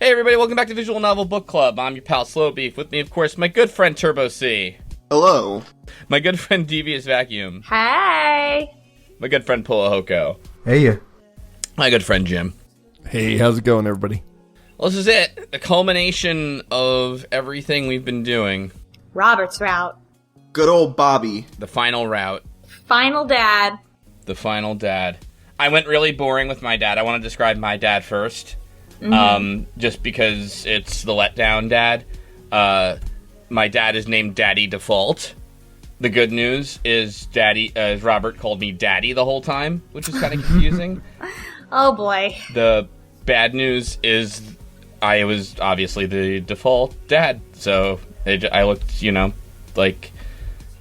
Hey everybody, welcome back to Visual Novel Book Club. I'm your pal Slow Beef. With me, of course, my good friend Turbo C. Hello. My good friend Devious Vacuum. Hi. My good friend Pulahoko. Hey. My good friend Jim. Hey, how's it going, everybody? Well, this is it. The culmination of everything we've been doing. Robert's route. Good old Bobby. The final route. Final dad. The final dad. I went really boring with my dad. I want to describe my dad first. Just because it's the letdown dad. My dad is named Daddy Default. The good news is Robert called me Daddy the whole time, which is kind of confusing. Oh boy. The bad news is I was obviously the default dad, so I looked, like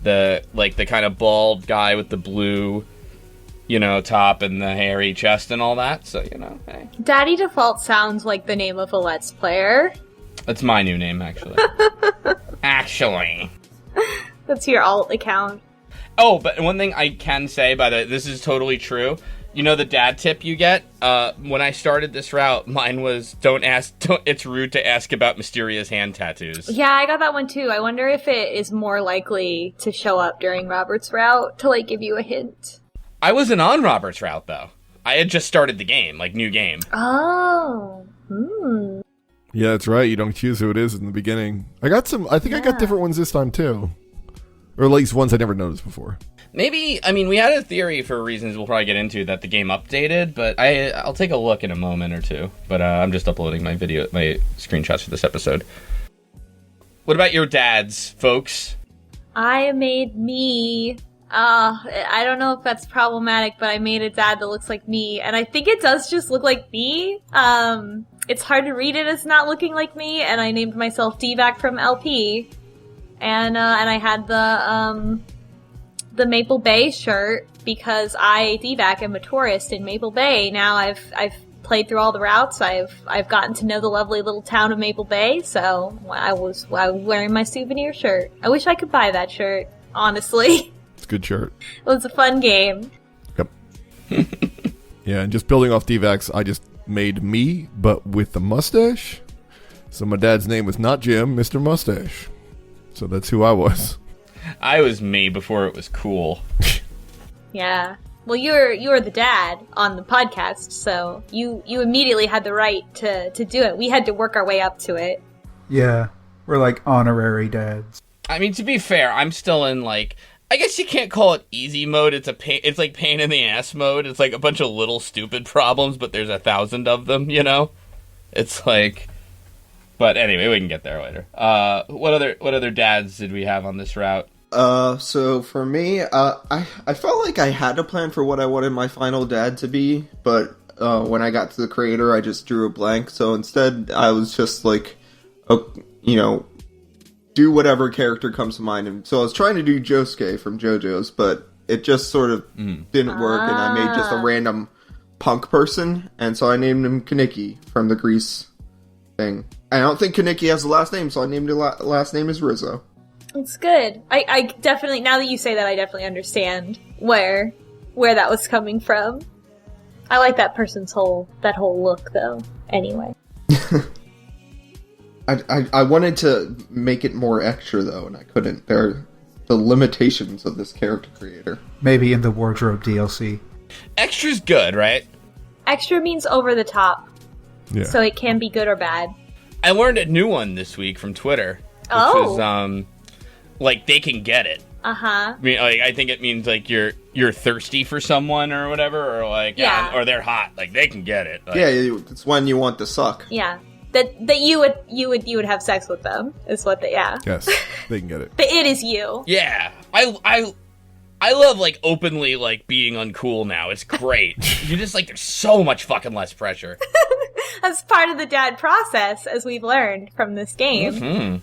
the kind of bald guy with the blue, top and the hairy chest and all that. So, hey. Daddy Default sounds like the name of a Let's Player. That's my new name, actually. That's your alt account. Oh, but one thing I can say, by the way, this is totally true. The dad tip you get? When I started this route, mine was, it's rude to ask about mysterious hand tattoos. Yeah, I got that one too. I wonder if it is more likely to show up during Robert's route to, give you a hint. I wasn't on Robert's route, though. I had just started the game, new game. Oh. Yeah, that's right. You don't choose who it is in the beginning. I got different ones this time, too. Or at least ones I never noticed before. Maybe, we had a theory for reasons we'll probably get into that the game updated, but I'll take a look in a moment or two. But I'm just uploading my screenshots for this episode. What about your dads, folks? I made me. I don't know if that's problematic, but I made a dad that looks like me, and I think it does just look like me. It's hard to read it as not looking like me, and I named myself D-Vac from LP, and I had the Maple Bay shirt because I, D-Vac, am a tourist in Maple Bay. Now I've played through all the routes. I've gotten to know the lovely little town of Maple Bay, so I was wearing my souvenir shirt. I wish I could buy that shirt, honestly. It's a good shirt. It was a fun game. Yep. Yeah, and just building off D-Vax, I just made me, but with the mustache. So my dad's name was not Jim, Mr. Mustache. So that's who I was. I was me before it was cool. Yeah. Well, you're the dad on the podcast, so you immediately had the right to do it. We had to work our way up to it. Yeah, we're like honorary dads. To be fair, I'm still in I guess you can't call it easy mode. It's it's like pain in the ass mode. It's like a bunch of little stupid problems, but there's 1,000 of them. It's but anyway, we can get there later. What other dads did we have on this route? So for me, I felt like I had to plan for what I wanted my final dad to be, but when I got to the creator, I just drew a blank. So instead, I was just do whatever character comes to mind. And so I was trying to do Josuke from JoJo's, but it just sort of didn't work, and I made just a random punk person, and so I named him Kaneki from the Grease thing. I don't think Kaneki has a last name, so I named his last name as Rizzo. It's good. I definitely, now that you say that, I definitely understand where that was coming from. I like that person's whole look, though, anyway. I wanted to make it more extra, though, and I couldn't. There are the limitations of this character creator. Maybe in the wardrobe DLC. Extra's good, right? Extra means over the top. Yeah. So it can be good or bad. I learned a new one this week from Twitter. Which was, they can get it. Uh-huh. I think it means, you're thirsty for someone or whatever, or, or they're hot. They can get it. It's when you want to suck. Yeah. That you would have sex with them is what Yes, they can get it. But it is you. Yeah. I love, openly, being uncool now. It's great. You just, there's so much fucking less pressure. That's part of the dad process, as we've learned from this game. Mm-hmm.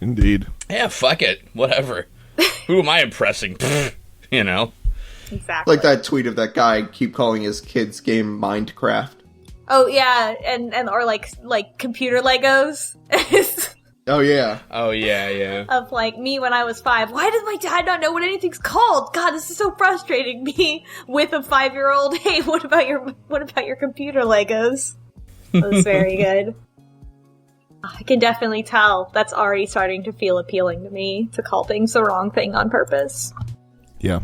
Indeed. Yeah, fuck it. Whatever. Who am I impressing? Exactly. Like that tweet of that guy keep calling his kids game Minecraft. Oh, yeah, and or computer Legos. Oh, yeah. Oh, yeah. Of, me when I was 5. Why does my dad not know what anything's called? God, this is so frustrating. Me with a 5-year-old. Hey, what about your computer Legos? That was very good. I can definitely tell that's already starting to feel appealing to me, to call things the wrong thing on purpose. Yeah.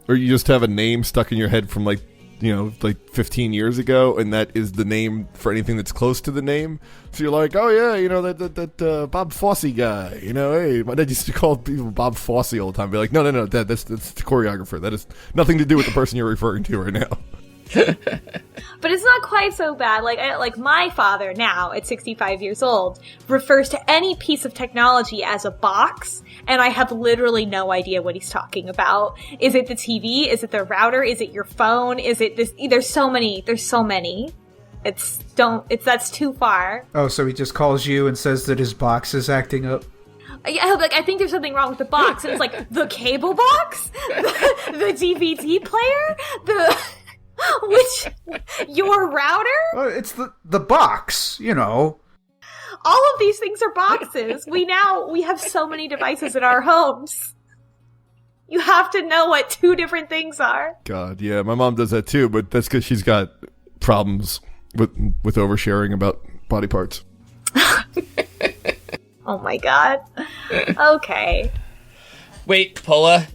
Or you just have a name stuck in your head from like 15 years ago, and that is the name for anything that's close to the name. So you're like, oh yeah, that Bob Fosse guy. Hey, my dad used to call people Bob Fosse all the time. Be like, no, Dad, that's the choreographer. That has nothing to do with the person you're referring to right now. But it's not quite so bad. Like my father now, at 65 years old, refers to any piece of technology as a box, and I have literally no idea what he's talking about. Is it the TV? Is it the router? Is it your phone? Is it this? There's so many. That's too far. Oh, so he just calls you and says that his box is acting up? Yeah, I think there's something wrong with the box. And it's like, the cable box? The DVD player? Your router? Well, it's the box, All of these things are boxes. We have so many devices in our homes. You have to know what two different things are. God, yeah, my mom does that too, but that's because she's got problems with oversharing about body parts. Oh my god. Okay. Wait, Pola,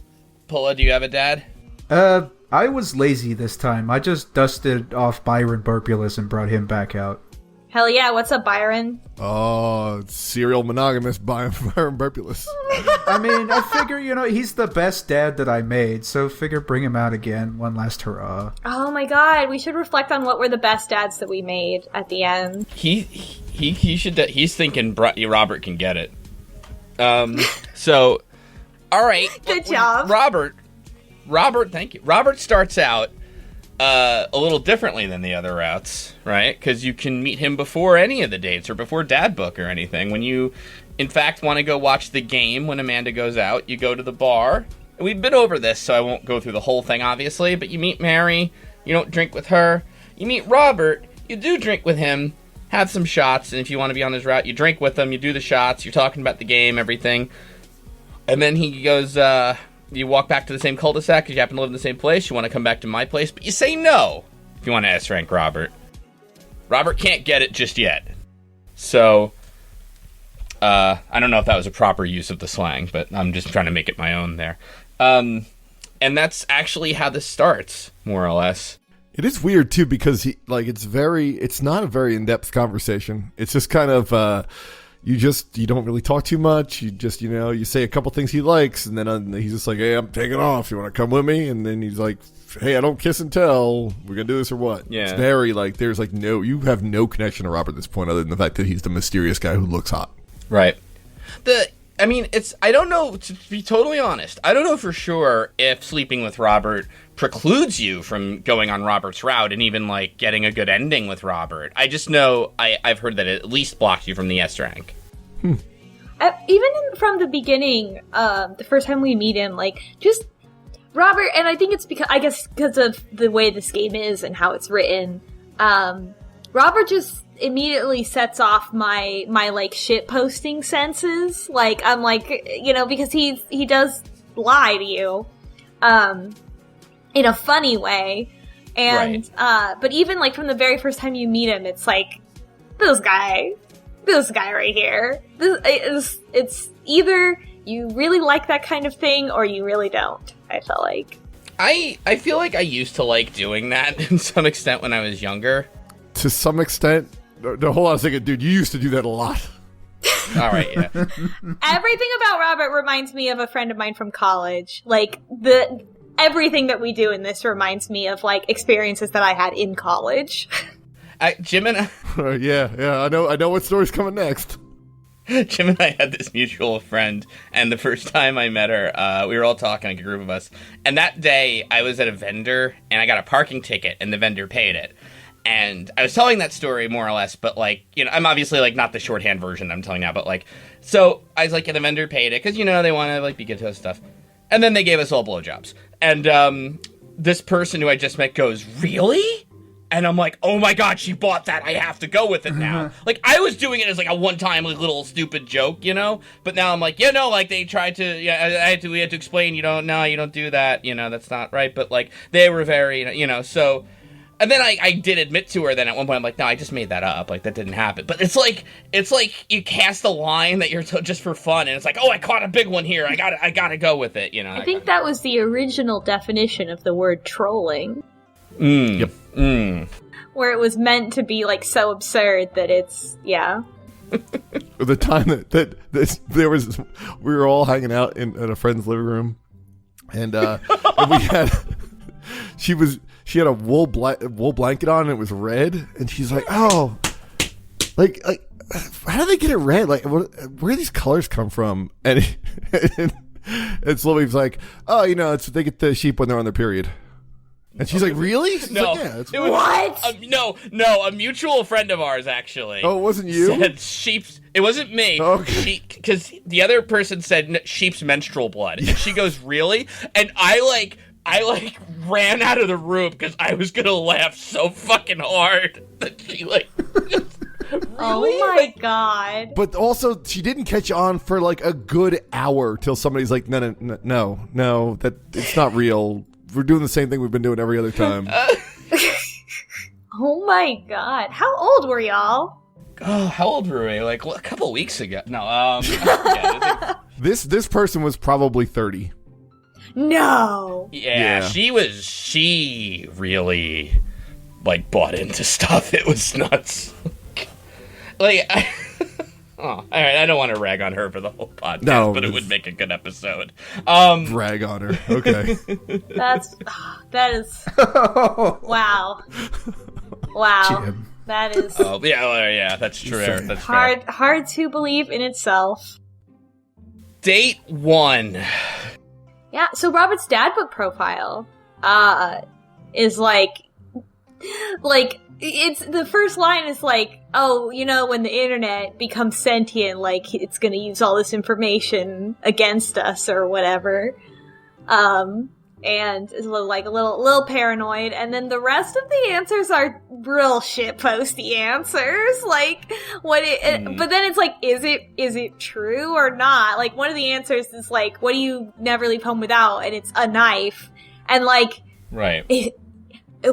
do you have a dad? I was lazy this time. I just dusted off Byron Burpulus and brought him back out. Hell yeah, what's up, Byron? Oh, serial monogamous Byron Burpulus. I mean, I figure, he's the best dad that I made, so figure bring him out again, one last hurrah. Oh my god, we should reflect on what were the best dads that we made at the end. He should, he's thinking Robert can get it. So, alright. Good job. Robert, thank you. Robert starts out a little differently than the other routes, right? Because you can meet him before any of the dates or before Dad Book or anything. When you, in fact, want to go watch the game when Amanda goes out, you go to the bar. And we've been over this, so I won't go through the whole thing, obviously, but you meet Mary, you don't drink with her. You meet Robert, you do drink with him, have some shots, and if you want to be on his route, you drink with him, you do the shots, you're talking about the game, everything. And then he goes, you walk back to the same cul-de-sac because you happen to live in the same place. You want to come back to my place, but you say no if you want to S-rank Robert. Robert can't get it just yet. So, I don't know if that was a proper use of the slang, but I'm just trying to make it my own there. And that's actually how this starts, more or less. It is weird, too, because it's not a very in-depth conversation. It's just kind of, you don't really talk too much. You just, you say a couple things he likes, and then he's just like, hey, I'm taking off. You want to come with me? And then he's like, hey, I don't kiss and tell. We're going to do this or what? Yeah. It's very, there's you have no connection to Robert at this point other than the fact that he's the mysterious guy who looks hot. Right. I don't know, to be totally honest, I don't know for sure if sleeping with Robert precludes you from going on Robert's route and even, getting a good ending with Robert. I just know I've heard that it at least blocks you from the S rank. From the beginning, the first time we meet him, just Robert, and I think it's because of the way this game is and how it's written, Robert just immediately sets off my shit posting senses. I'm because he does lie to you, in a funny way. And, right. But even from the very first time you meet him, it's this guy right here. It's either you really like that kind of thing or you really don't, I feel like. I feel like I used to like doing that to some extent when I was younger. To some extent? No, hold on a second, dude. You used to do that a lot. All right, yeah. Everything about Robert reminds me of a friend of mine from college. Everything that we do in this reminds me of, experiences that I had in college. Jim and I... yeah, I know what story's coming next. Jim and I had this mutual friend, and the first time I met her, we were all talking, a group of us, and that day I was at a vendor, and I got a parking ticket, and the vendor paid it. And I was telling that story more or less, but I'm obviously not the shorthand version I'm telling now, but so I was yeah, the vendor paid it because they want to be good to us stuff, and then they gave us all blowjobs. And this person who I just met goes, "Really?" And I'm like, "Oh my god, she bought that! I have to go with it now." I was doing it as a one-time little stupid joke, But now I'm they tried to, we had to explain, you don't do that, that's not right. But they were very, so. And then I did admit to her. Then at one point I'm like, no, I just made that up. Like that didn't happen. But it's like you cast a line that you're just for fun, and it's like, oh, I caught a big one here. I gotta go with it. You know. I think that was the original definition of the word trolling. Yep. Where it was meant to be like so absurd that it's The time that there was, we were all hanging out in a friend's living room, and we had she had a wool blanket on and it was red, and she's like, oh, like how do they get it red? Like where do these colors come from? And Sylvie's like, oh, they get the sheep when they're on their period. And she's like, really? She's no. Like, yeah, it's what? No, a mutual friend of ours, actually. Oh, it wasn't you? Said sheep's... It wasn't me. Okay. Because the other person said sheep's menstrual blood. And she goes, really? And I ran out of the room because I was going to laugh so fucking hard that she, like... Really? Oh my god. But also, she didn't catch on for like a good hour till somebody's like, no, that it's not real. We're doing the same thing we've been doing every other time. Oh my god. How old were y'all? Oh, how old were we? Like a couple weeks ago. No, This person was probably 30. No. Yeah, she really like bought into stuff. It was nuts. All right, I don't want to rag on her for the whole podcast, but it would make a good episode. Rag on her. Okay. That is wow. Jim. That is yeah, that's true. That's hard to believe in itself. Date 1. Yeah, so Robert's dad book profile is like it's the first line is like, oh, when the internet becomes sentient, like it's gonna use all this information against us or whatever. And it's like a little paranoid, and then the rest of the answers are real shitposty answers. Like but then it's like, is it true or not? Like one of the answers is like, what do you never leave home without? And it's a knife, and like, right.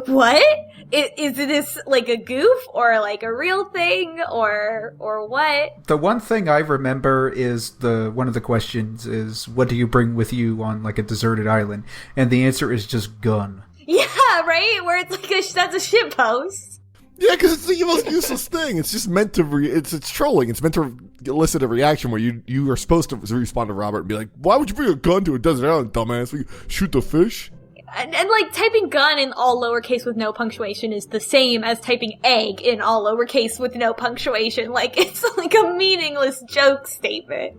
What? Is this like a goof or like a real thing or what? The one thing I remember is one of the questions is, what do you bring with you on like a deserted island? And the answer is just gun. Yeah, right? Where it's like that's a shitpost. Yeah, because it's the most useless thing. It's just meant to it's trolling. It's meant to elicit a reaction where you are supposed to respond to Robert and be like, why would you bring a gun to a desert island, dumbass? We shoot the fish? And like typing gun in all lowercase with no punctuation is the same as typing egg in all lowercase with no punctuation. Like it's like a meaningless joke statement.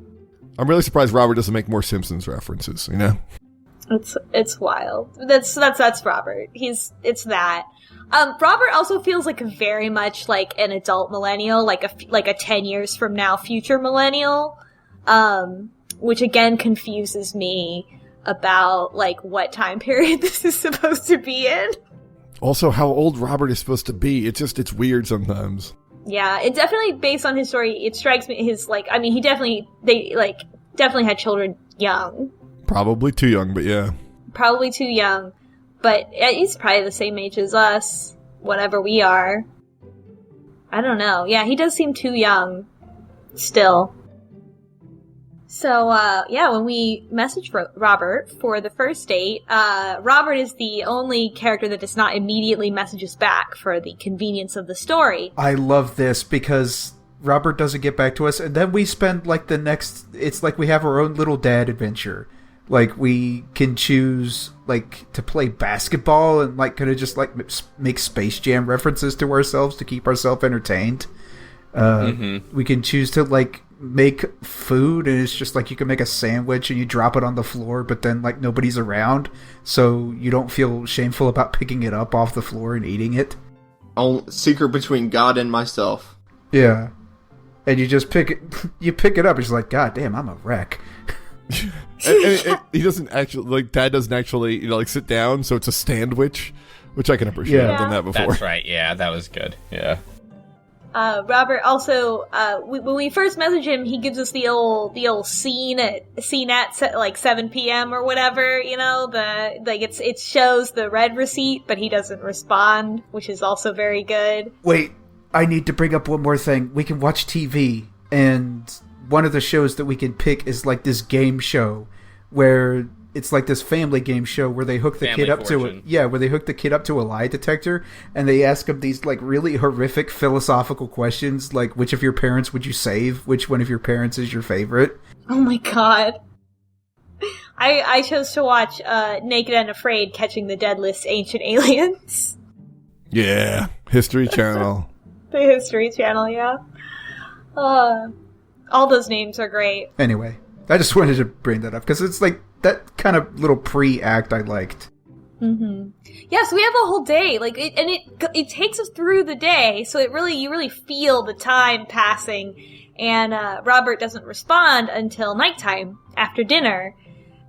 I'm really surprised Robert doesn't make more Simpsons references, It's wild. That's Robert. It's that. Robert also feels like very much like an adult millennial, like a 10 years from now future millennial. Which again confuses me about like what time period this is supposed to be in. Also, how old Robert is supposed to be. It's weird sometimes. Yeah, it definitely, based on his story, it strikes me he definitely had children young. Probably too young, but yeah. Probably too young, but he's probably the same age as us, whatever we are. I don't know. Yeah, he does seem too young still. So, when we messaged Robert for the first date, Robert is the only character that does not immediately message us back for the convenience of the story. I love this because Robert doesn't get back to us, and then we spend like it's like we have our own little dad adventure. Like we can choose like to play basketball and like kind of just like make Space Jam references to ourselves to keep ourselves entertained. We can choose to like make food, and it's just like you can make a sandwich and you drop it on the floor, but then like nobody's around, so you don't feel shameful about picking it up off the floor and eating it. Secret between God and myself. Yeah, and you just pick it up. It's like, God damn, I'm a wreck. and he doesn't actually like. Dad doesn't actually like sit down, so it's a sandwich, which I can appreciate. Yeah. I've done that before. That's right. Yeah, that was good. Yeah. Robert also, when we first message him, he gives us the old scene at like 7 p.m. or whatever, you know, it shows the red receipt, but he doesn't respond, which is also very good. Wait, I need to bring up one more thing. We can watch TV, and one of the shows that we can pick is like this game show where it's like this family game show where they hook the Family kid up Fortune. where they hook the kid up to a lie detector, and they ask him these like really horrific philosophical questions, like which of your parents would you save? Which one of your parents is your favorite? Oh my god. I chose to watch Naked and Afraid Catching the Deadless Ancient Aliens. Yeah, History Channel. The History Channel, yeah. All those names are great. Anyway, I just wanted to bring that up because it's like that kind of little pre-act I liked. Mm-hmm. Yeah, so we have a whole day, like, it takes us through the day, so you really feel the time passing, and Robert doesn't respond until nighttime, after dinner,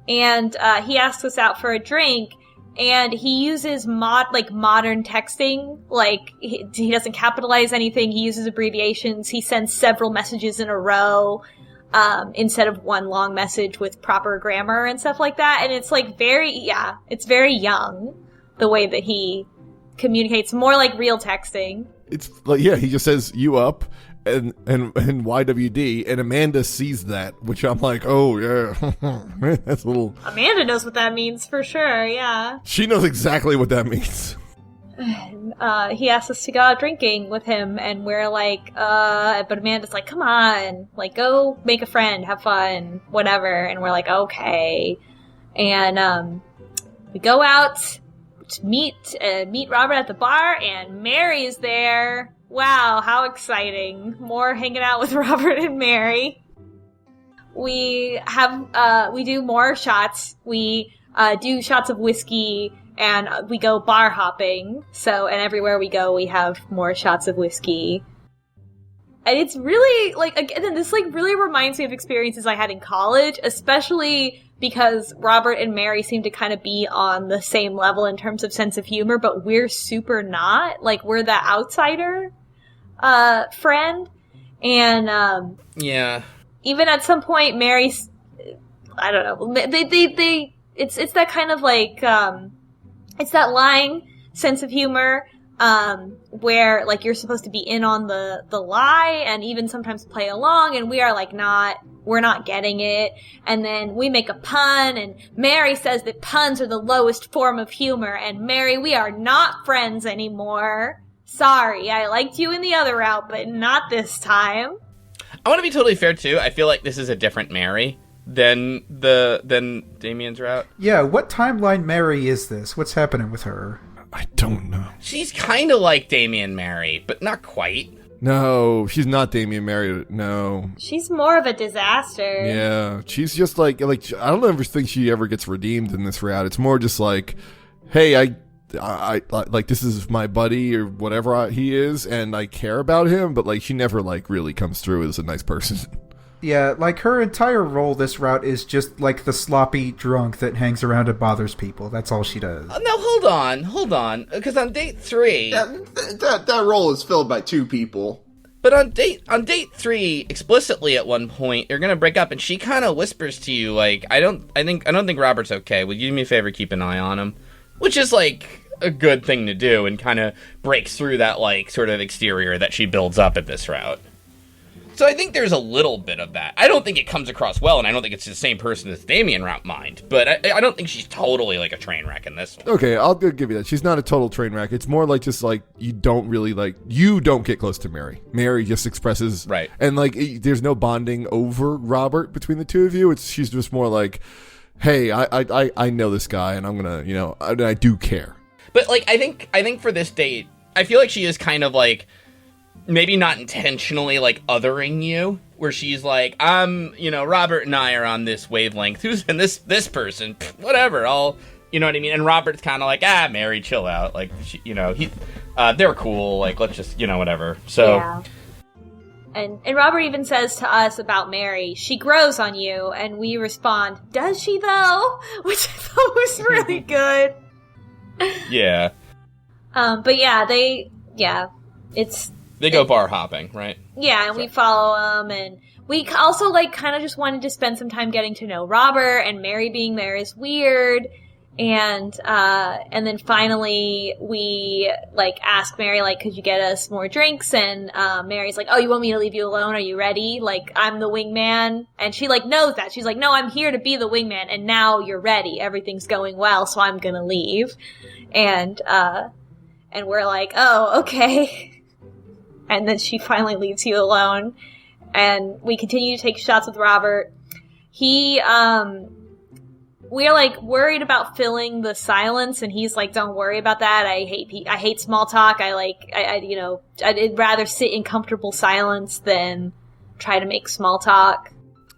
and he asks us out for a drink, and he uses modern texting, like, he doesn't capitalize anything, he uses abbreviations, he sends several messages in a row, instead of one long message with proper grammar and stuff like that. And it's like it's very young, the way that he communicates, more like real texting. It's like, yeah, he just says you up and YWD, and Amanda sees that, which I'm like, oh yeah, that's a little. Amanda knows what that means for sure, yeah. She knows exactly what that means. He asks us to go out drinking with him, and we're like, but Amanda's like, come on, like, go make a friend, have fun, whatever, and we're like, okay, and, we go out to meet Robert at the bar, and Mary is there. Wow, how exciting. More hanging out with Robert and Mary. We do more shots. We, do shots of whiskey, and we go bar hopping. So, and everywhere we go, we have more shots of whiskey. And it's really, like, again, this, like, really reminds me of experiences I had in college, especially because Robert and Mary seem to kind of be on the same level in terms of sense of humor, but we're super not. Like, we're the outsider, friend. And, Yeah. even at some point, Mary's, I don't know, it's that kind of, like, it's that lying sense of humor, where, like, you're supposed to be in on the lie and even sometimes play along, and we are, like, we're not getting it. And then we make a pun, and Mary says that puns are the lowest form of humor, and Mary, we are not friends anymore. Sorry, I liked you in the other route, but not this time. I want to be totally fair, too. I feel like this is a different Mary than Damien's route. Yeah, what timeline Mary is this? What's happening with her? I don't know. She's kind of like Damien Mary, but not quite. No, she's not Damien Mary. No. She's more of a disaster. Yeah, she's just like I don't ever think she ever gets redeemed in this route. It's more just like, hey, I like, this is my buddy or whatever he is, and I care about him, but like she never like really comes through as a nice person. Yeah, like her entire role this route is just like the sloppy drunk that hangs around and bothers people. That's all she does. No, hold on, because on date 3, That role is filled by two people. but on date 3, explicitly at one point, you're gonna break up, and she kind of whispers to you, like, I don't think Robert's okay. Would you do me a favor, keep an eye on him? Which is like a good thing to do, and kind of breaks through that like sort of exterior that she builds up at this route. So I think there's a little bit of that. I don't think it comes across well, and I don't think it's the same person as Damien route mind, but I don't think she's totally like a train wreck in this one. Okay, I'll give you that. She's not a total train wreck. It's more like just like you don't get close to Mary. Mary just expresses right, and like there's no bonding over Robert between the two of you. She's just more like, hey, I know this guy, and I'm gonna I do care. But like I think for this date, I feel like she is kind of like, maybe not intentionally, like, othering you, where she's like, Robert and I are on this wavelength. Who's in this person? Pfft, whatever, you know what I mean? And Robert's kind of like, Mary, chill out. Like, they're cool. Like, let's just, whatever. So. Yeah. And Robert even says to us about Mary, she grows on you, and we respond, does she though? Which I thought was really good. Yeah. But yeah, it's... They go bar hopping, right? Yeah, and we follow him, and we also, like, kind of just wanted to spend some time getting to know Robert, and Mary being there is weird. And then finally we, like, ask Mary, like, could you get us more drinks? And, Mary's like, oh, you want me to leave you alone? Are you ready? Like, I'm the wingman. And she, like, knows that. She's like, no, I'm here to be the wingman, and now you're ready. Everything's going well, so I'm gonna leave. And we're like, oh, okay. And then she finally leaves you alone. And we continue to take shots with Robert. We're, like, worried about filling the silence, and he's like, don't worry about that. I hate small talk. I'd rather sit in comfortable silence than try to make small talk.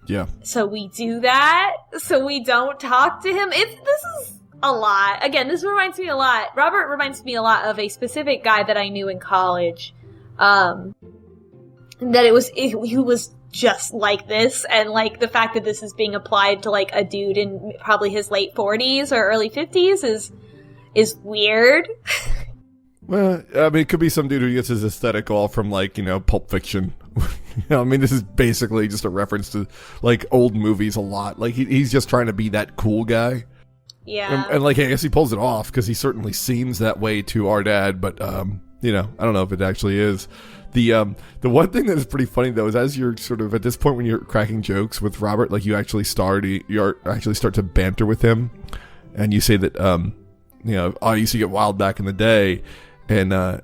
Yeah. So we do that, so we don't talk to him. This is a lot. Again, this reminds me a lot. Robert reminds me a lot of a specific guy that I knew in college. That he was just like this, and, like, the fact that this is being applied to, like, a dude in probably his late 40s or early 50s is weird. Well, I mean, it could be some dude who gets his aesthetic all from, like, Pulp Fiction. I mean, this is basically just a reference to, like, old movies a lot. Like, he's just trying to be that cool guy. Yeah. And like, I guess he pulls it off, because he certainly seems that way to our dad, but, I don't know if it actually is. The one thing that is pretty funny, though, is as you're sort of at this point when you're cracking jokes with Robert, like, you actually start to banter with him, and you say that I used to get wild back in the day, and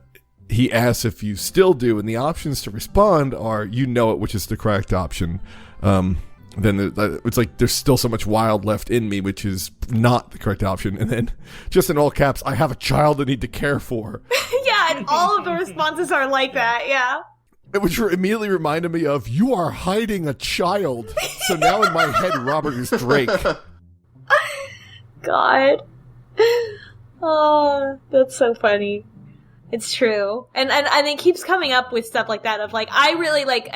he asks if you still do, and the options to respond are you know it, which is the correct option. Then it's like there's still so much wild left in me, which is not the correct option, and then just in all caps, I have a child I need to care for. Yeah, and all of the responses are like that, yeah. Which immediately reminded me of, you are hiding a child. So now in my head, Robert is Drake. God. Oh, that's so funny. It's true. And it keeps coming up with stuff like that of, like, I really, like,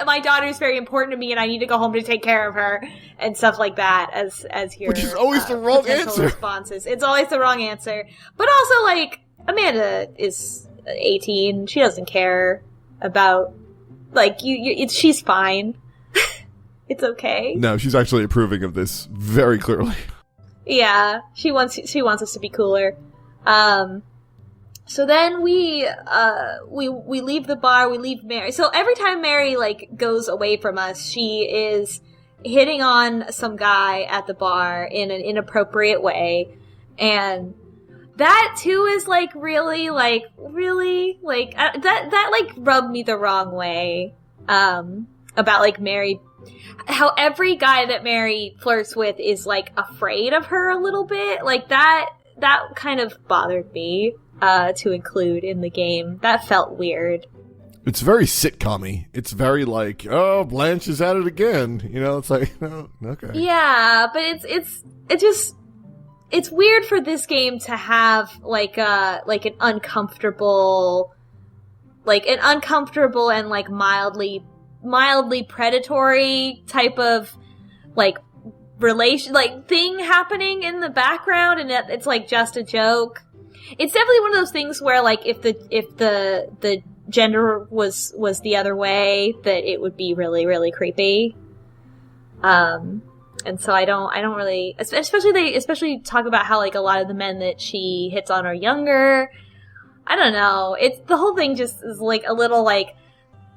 my daughter's very important to me and I need to go home to take care of her, and stuff like that as your... Which is always the wrong answer. Responses. It's always the wrong answer. But also, like, Amanda is 18. She doesn't care about, like, she's fine. It's okay. No, she's actually approving of this very clearly. Yeah, she wants us to be cooler. So then we leave the bar, we leave Mary. So every time Mary, like, goes away from us, she is hitting on some guy at the bar in an inappropriate way. And that too is, like, really, like, that like, rubbed me the wrong way. About, like, Mary, how every guy that Mary flirts with is, like, afraid of her a little bit. Like, that kind of bothered me. To include in the game. That felt weird. It's very sitcom-y. It's very like, oh, Blanche is at it again. It's like, oh, okay. Yeah, but it's weird for this game to have like an uncomfortable and, like, mildly predatory type of, like, relation, like, thing happening in the background, and it's, like, just a joke. It's definitely one of those things where, like, if the gender was the other way, that it would be really, really creepy. And so I don't really, especially talk about how, like, a lot of the men that she hits on are younger. I don't know. The whole thing just is, like, a little, like,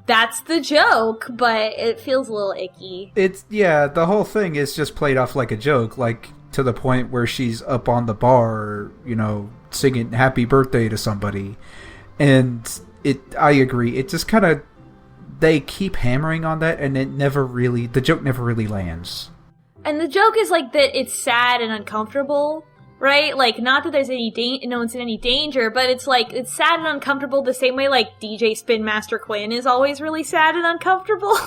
that's the joke, but it feels a little icky. The whole thing is just played off like a joke, like, to the point where she's up on the bar, singing happy birthday to somebody. And I agree, it just kind of, they keep hammering on that, and the joke never really lands. And the joke is, like, that it's sad and uncomfortable, right? Like, not that there's no one's in any danger, but it's, like, it's sad and uncomfortable the same way, like, DJ Spin Master Quinn is always really sad and uncomfortable.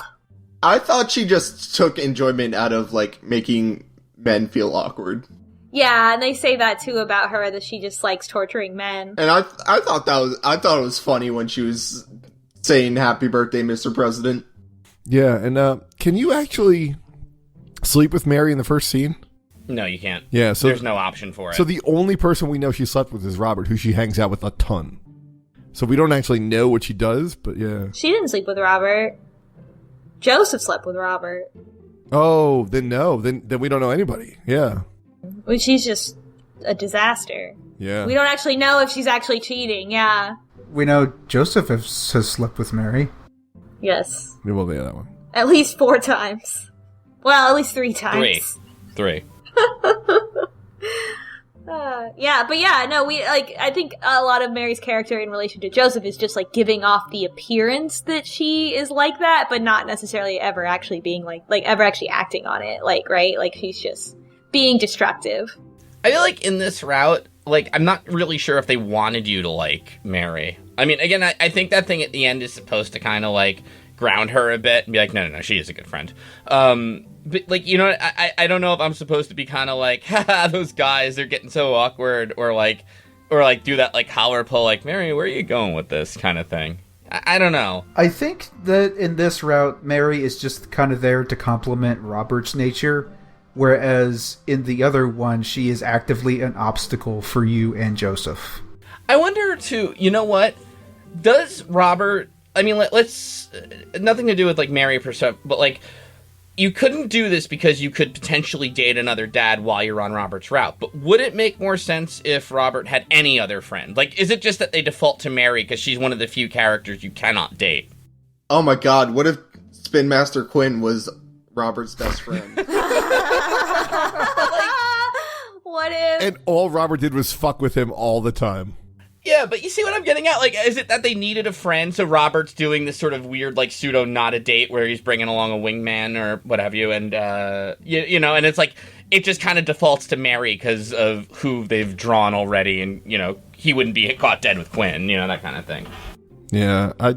I thought she just took enjoyment out of, like, making men feel awkward. Yeah, and they say that too about her, that she just likes torturing men. And I thought it was funny when she was saying happy birthday, Mr. President. Yeah, and can you actually sleep with Mary in the first scene? No, you can't. Yeah, so there's no option for it. So the only person we know she slept with is Robert, who she hangs out with a ton. So we don't actually know what she does, but yeah. She didn't sleep with Robert. Joseph slept with Robert. Oh, then no. Then we don't know anybody. Yeah. Well, she's just a disaster. Yeah. We don't actually know if she's actually cheating, yeah. We know Joseph has slept with Mary. Yes. Well, yeah, that one. At least 4 times. Well, at least 3 times. 3. Yeah, but yeah, no, I think a lot of Mary's character in relation to Joseph is just, like, giving off the appearance that she is like that, but not necessarily ever actually being, ever actually acting on it, right? Like, she's just being destructive. I feel like in this route, I'm not really sure if they wanted you to like Mary. I mean, again, I think that thing at the end is supposed to kind of, ground her a bit and be like, no, she is a good friend. But, I don't know if I'm supposed to be kind of haha, those guys, they're getting so awkward, or do that, collar pull, Mary, where are you going with this kind of thing? I don't know. I think that in this route, Mary is just kind of there to complement Robert's nature, whereas in the other one, she is actively an obstacle for you and Joseph. I wonder, too, you know what? Does Robert... I mean, let's... Nothing to do with, Mary per se, but, you couldn't do this because you could potentially date another dad while you're on Robert's route, but would it make more sense if Robert had any other friend? Is it just that they default to Mary because she's one of the few characters you cannot date? Oh my god, what if Spin Master Quinn was Robert's best friend? What if... And all Robert did was fuck with him all the time. Yeah, but you see what I'm getting at? Is it that they needed a friend, so Robert's doing this sort of weird, pseudo not a date where he's bringing along a wingman or what have you, and, and it's it just kind of defaults to Mary because of who they've drawn already, and, he wouldn't be caught dead with Quinn, that kind of thing. Yeah, I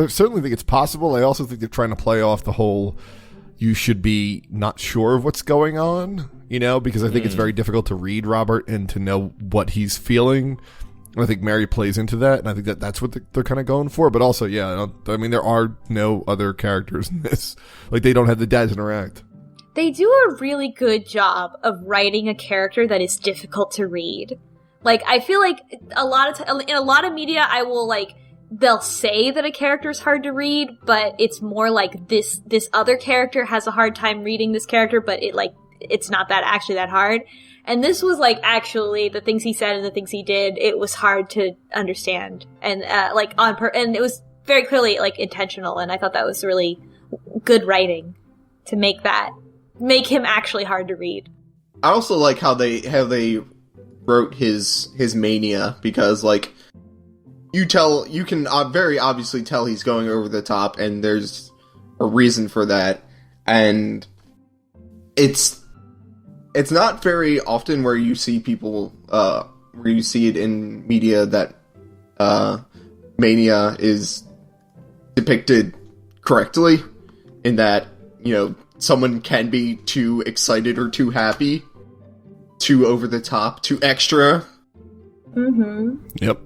certainly think it's possible. I also think they're trying to play off the whole, you should be not sure of what's going on, because I think it's very difficult to read Robert and to know what he's feeling. I think Mary plays into that, and I think that's what they're kind of going for. But also, yeah, I mean, there are no other characters in this. They don't have the dads interact. They do a really good job of writing a character that is difficult to read. I feel like in a lot of media, I will, they'll say that a character is hard to read, but it's more this other character has a hard time reading this character, but it's not actually that hard. And this was, actually, the things he said and the things he did, it was hard to understand. And, and it was very clearly, intentional, and I thought that was really good writing to make him actually hard to read. I also like how they wrote his mania, because, you can very obviously tell he's going over the top, and there's a reason for that, and it's not very often where you see people, where you see it in media that mania is depicted correctly, in that, someone can be too excited or too happy, too over the top, too extra. Mm-hmm. Yep.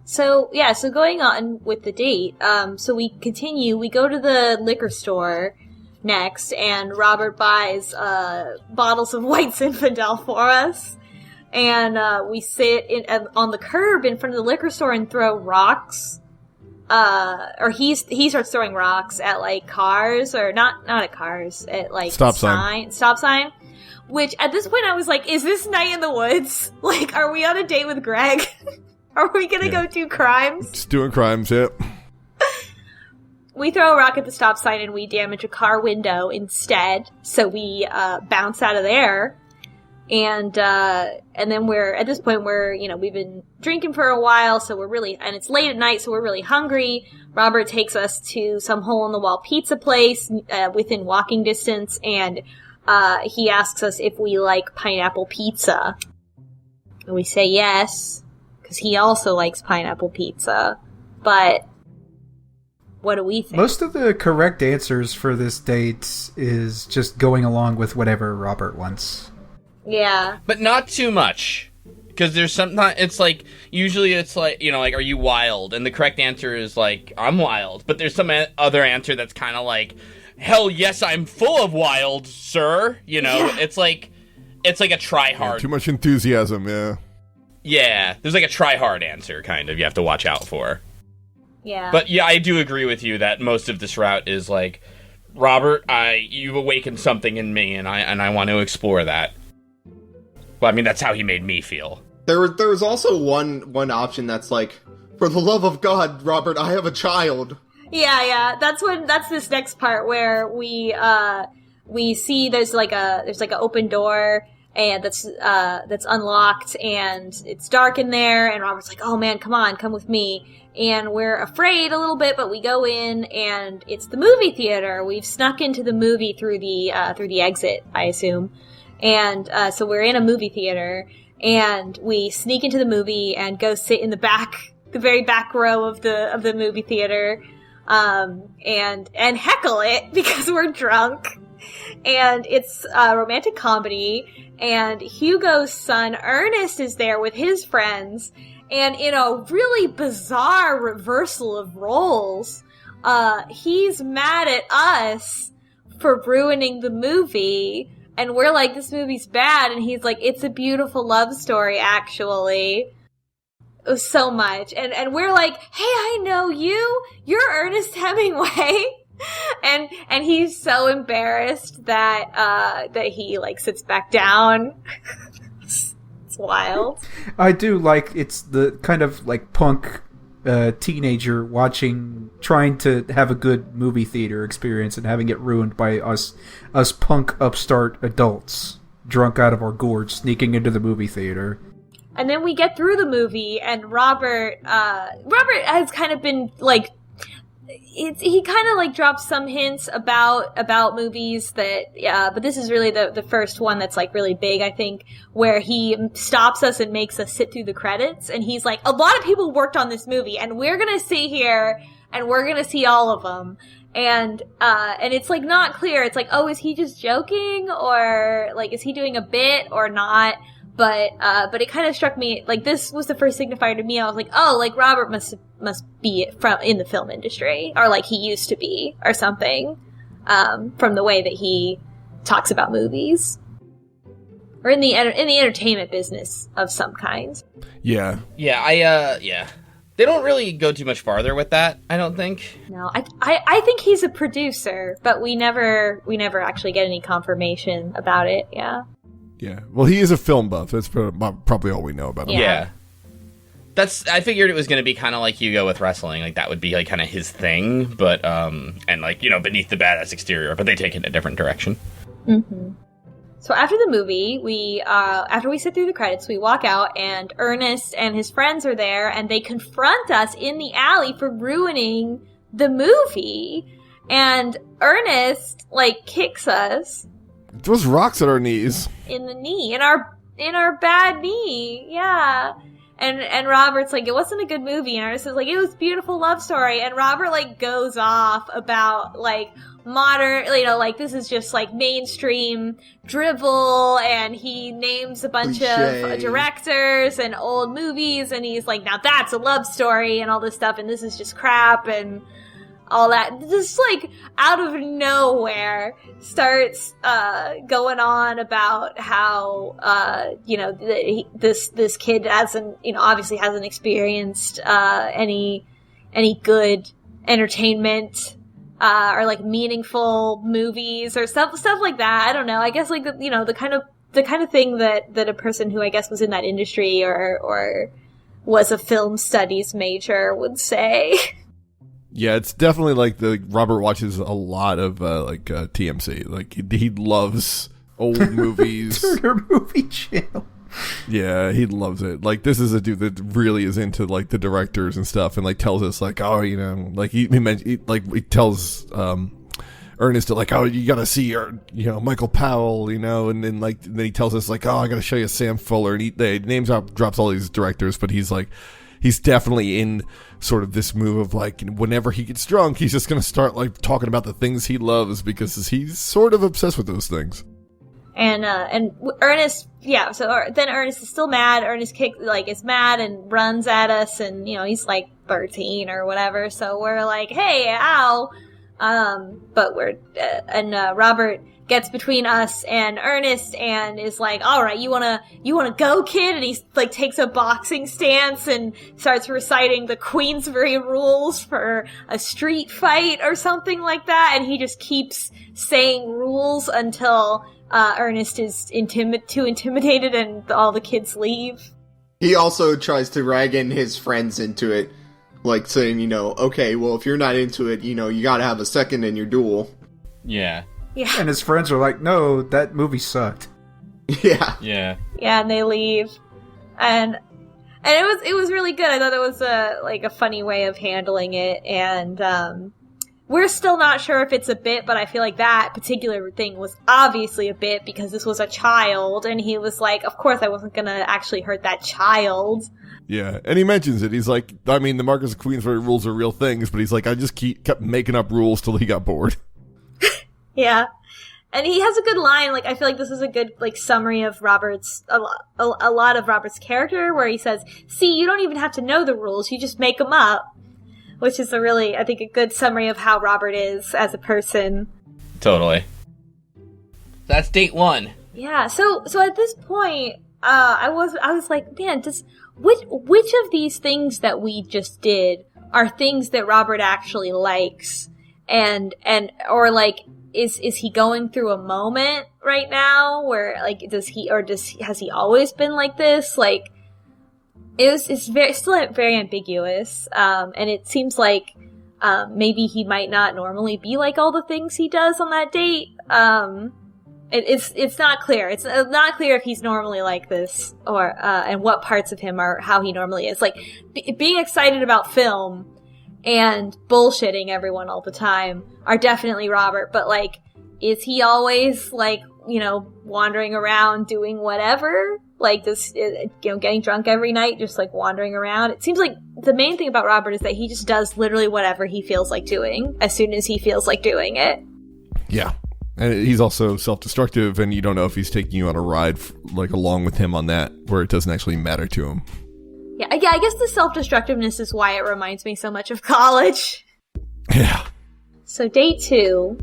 So going on with the date, so we continue, we go to the liquor store next, and Robert buys bottles of White Zinfandel for us, and we sit on the curb in front of the liquor store and throw rocks. Or he starts throwing rocks at cars, or not at cars, at stop sign. Which at this point I was like, is this Night in the Woods? Are we on a date with Greg? Are we gonna go do crimes? Just doing crimes, yep. We throw a rock at the stop sign and we damage a car window instead, so we bounce out of there. And then at this point we've been drinking for a while, so and it's late at night, so we're really hungry. Robert takes us to some hole-in-the-wall pizza place within walking distance, and he asks us if we like pineapple pizza. And we say yes, because he also likes pineapple pizza. But what do we think? Most of the correct answers for this date is just going along with whatever Robert wants. Yeah. But not too much. Because there's sometimes, usually it's are you wild? And the correct answer is I'm wild. But there's some other answer that's kind of hell yes, I'm full of wild, sir. Yeah. It's like a try hard. Yeah, too much enthusiasm, yeah. Yeah, there's like a try hard answer kind of you have to watch out for. Yeah. But yeah, I do agree with you that most of this route is like, Robert, you've awakened something in me, and I want to explore that. Well, I mean, that's how he made me feel. There was also one option that's like, for the love of God, Robert, I have a child. Yeah. That's this next part where we see there's like an open door and that's unlocked and it's dark in there, and Robert's like, oh man, come with me. And we're afraid a little bit, but we go in, and it's the movie theater. We've snuck into the movie through the exit, I assume. And so we're in a movie theater, and we sneak into the movie and go sit in the very back row of the movie theater, and heckle it because we're drunk. And it's a romantic comedy, and Hugo's son Ernest is there with his friends. And in a really bizarre reversal of roles, he's mad at us for ruining the movie. And we're like, this movie's bad. And he's like, it's a beautiful love story, actually. It was so much. And we're like, hey, I know you. You're Ernest Hemingway. And he's so embarrassed that he, like, sits back down. It's wild. I do like it's the kind of like punk teenager trying to have a good movie theater experience and having it ruined by us punk upstart adults drunk out of our gourds sneaking into the movie theater. And then we get through the movie, and Robert has kind of been like, he kind of like drops some hints about movies but this is really the first one that's like really big, I think, where he stops us and makes us sit through the credits, and he's like, a lot of people worked on this movie, and we're gonna sit here and we're gonna see all of them. And it's like not clear. It's like, oh, is he just joking, or like is he doing a bit or not? But it kind of struck me, like, this was the first signifier to me. I was like, oh, like, Robert must be in the film industry, or like he used to be, or something, from the way that he talks about movies, or in the entertainment business of some kind. Yeah. Yeah, they don't really go too much farther with that, I don't think. No, I think he's a producer, but we never actually get any confirmation about it. Yeah. Yeah, well, he is a film buff. That's probably all we know about him. Yeah. I figured it was going to be kind of like Hugo with wrestling. Like, that would be, like, kind of his thing, but, and, like, you know, beneath the badass exterior, but they take it in a different direction. Mm-hmm. So after the movie, after we sit through the credits, we walk out, and Ernest and his friends are there, and they confront us in the alley for ruining the movie. And Ernest, like, kicks us. Throws rocks at our knees. In the knee. In our bad knee. Yeah. And Robert's like, it wasn't a good movie. And Ernest is like, it was a beautiful love story. And Robert, like, goes off about, like, modern, you know, like, this is just, like, mainstream drivel. And he names a bunch of directors and old movies. And he's like, now that's a love story and all this stuff. And this is just crap. And all that, just like out of nowhere, starts going on about how you know, this kid hasn't, you know, obviously hasn't experienced any good entertainment or like meaningful movies or stuff like that. I don't know. I guess like, you know, the kind of thing that a person who I guess was in that industry or was a film studies major would say. Yeah, it's definitely like Robert watches a lot of TMC. Like he loves old movies. Turner Movie Channel. Yeah, he loves it. Like, this is a dude that really is into like the directors and stuff, and like tells us like, oh, you know, like he tells Ernest to like, oh, you gotta see you know, Michael Powell, you know, and then he tells us like, oh, I gotta show you Sam Fuller, and he names drops all these directors, but he's definitely in sort of this move of like, whenever he gets drunk, he's just going to start like talking about the things he loves because he's sort of obsessed with those things. And Ernest, yeah, so then Ernest is still mad. Ernest is mad and runs at us, and, you know, he's like 13 or whatever. So we're like, hey, ow. But Robert gets between us and Ernest and is like, all right, you wanna go, kid? And he like takes a boxing stance and starts reciting the Queensbury rules for a street fight or something like that. And he just keeps saying rules until Ernest is too intimidated and all the kids leave. He also tries to rag in his friends into it, like saying, okay, well, if you're not into it, you gotta have a second in your duel. Yeah. Yeah. And his friends are like, no, that movie sucked. Yeah. Yeah. Yeah, and they leave. And it was really good. I thought it was a funny way of handling it. And we're still not sure if it's a bit, but I feel like that particular thing was obviously a bit because this was a child, and he was like, of course I wasn't gonna actually hurt that child. Yeah, and he mentions it. He's like, I mean, the Marquis of Queensbury rules are real things, but he's like, I just kept making up rules till he got bored. Yeah. And he has a good line. Like, I feel like this is a good, like, summary of Robert's, a lot of Robert's character, where he says, see, you don't even have to know the rules, you just make them up. Which is I think, a good summary of how Robert is as a person. Totally. That's date 1. Yeah, so at this point, I was like, man, which of these things that we just did are things that Robert actually likes? Or like, is he going through a moment right now where, like, has he always been like this? Like, it's still very ambiguous, and it seems like, maybe he might not normally be like all the things he does on that date. It's not clear. It's not clear if he's normally like this, or, and what parts of him are how he normally is. Like, being excited about film and bullshitting everyone all the time are definitely Robert, but, like, is he always, like, wandering around doing whatever? Like, this, getting drunk every night, just, like, wandering around? It seems like the main thing about Robert is that he just does literally whatever he feels like doing, as soon as he feels like doing it. Yeah. And he's also self-destructive, and you don't know if he's taking you on a ride, like, along with him on that, where it doesn't actually matter to him. Yeah, I guess the self-destructiveness is why it reminds me so much of college. Yeah. So day 2,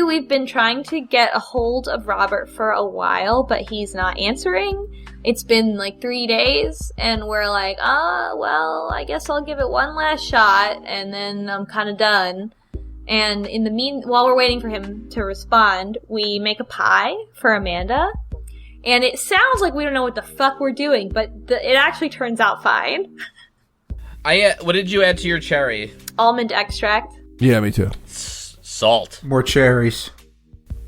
we've been trying to get a hold of Robert for a while, but he's not answering. It's been like 3 days, and we're like, well, I guess I'll give it one last shot, and then I'm kind of done. And while we're waiting for him to respond, we make a pie for Amanda. And it sounds like we don't know what the fuck we're doing, but it actually turns out fine. What did you add to your cherry? Almond extract. Yeah, me too. Salt. More cherries.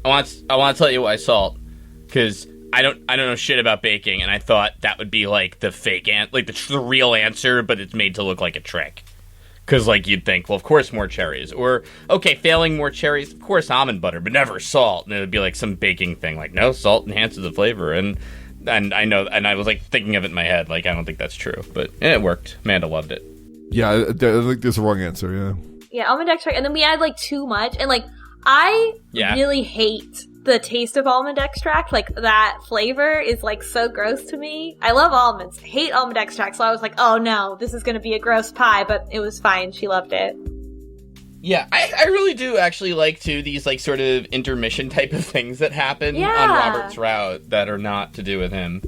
I want to tell you why salt, because I don't know shit about baking, and I thought that would be like the fake like the real answer, but it's made to look like a trick. Because, like, you'd think, well, of course more cherries. Or, okay, failing more cherries, of course almond butter, but never salt. And it would be like some baking thing. Like, no, salt enhances the flavor. And I know, and I was, like, thinking of it in my head. Like, I don't think that's true. But it worked. Amanda loved it. Yeah, I think there's a wrong answer, yeah. Yeah, almond extract. And then we add, like, too much. And, like, I really hate the taste of almond extract. Like, that flavor is, like, so gross to me. I love almonds. I hate almond extract, so I was like, oh no, this is gonna be a gross pie, but it was fine. She loved it. Yeah, I really do actually like, too, these, like, sort of intermission type of things that happen on Robert's route that are not to do with him.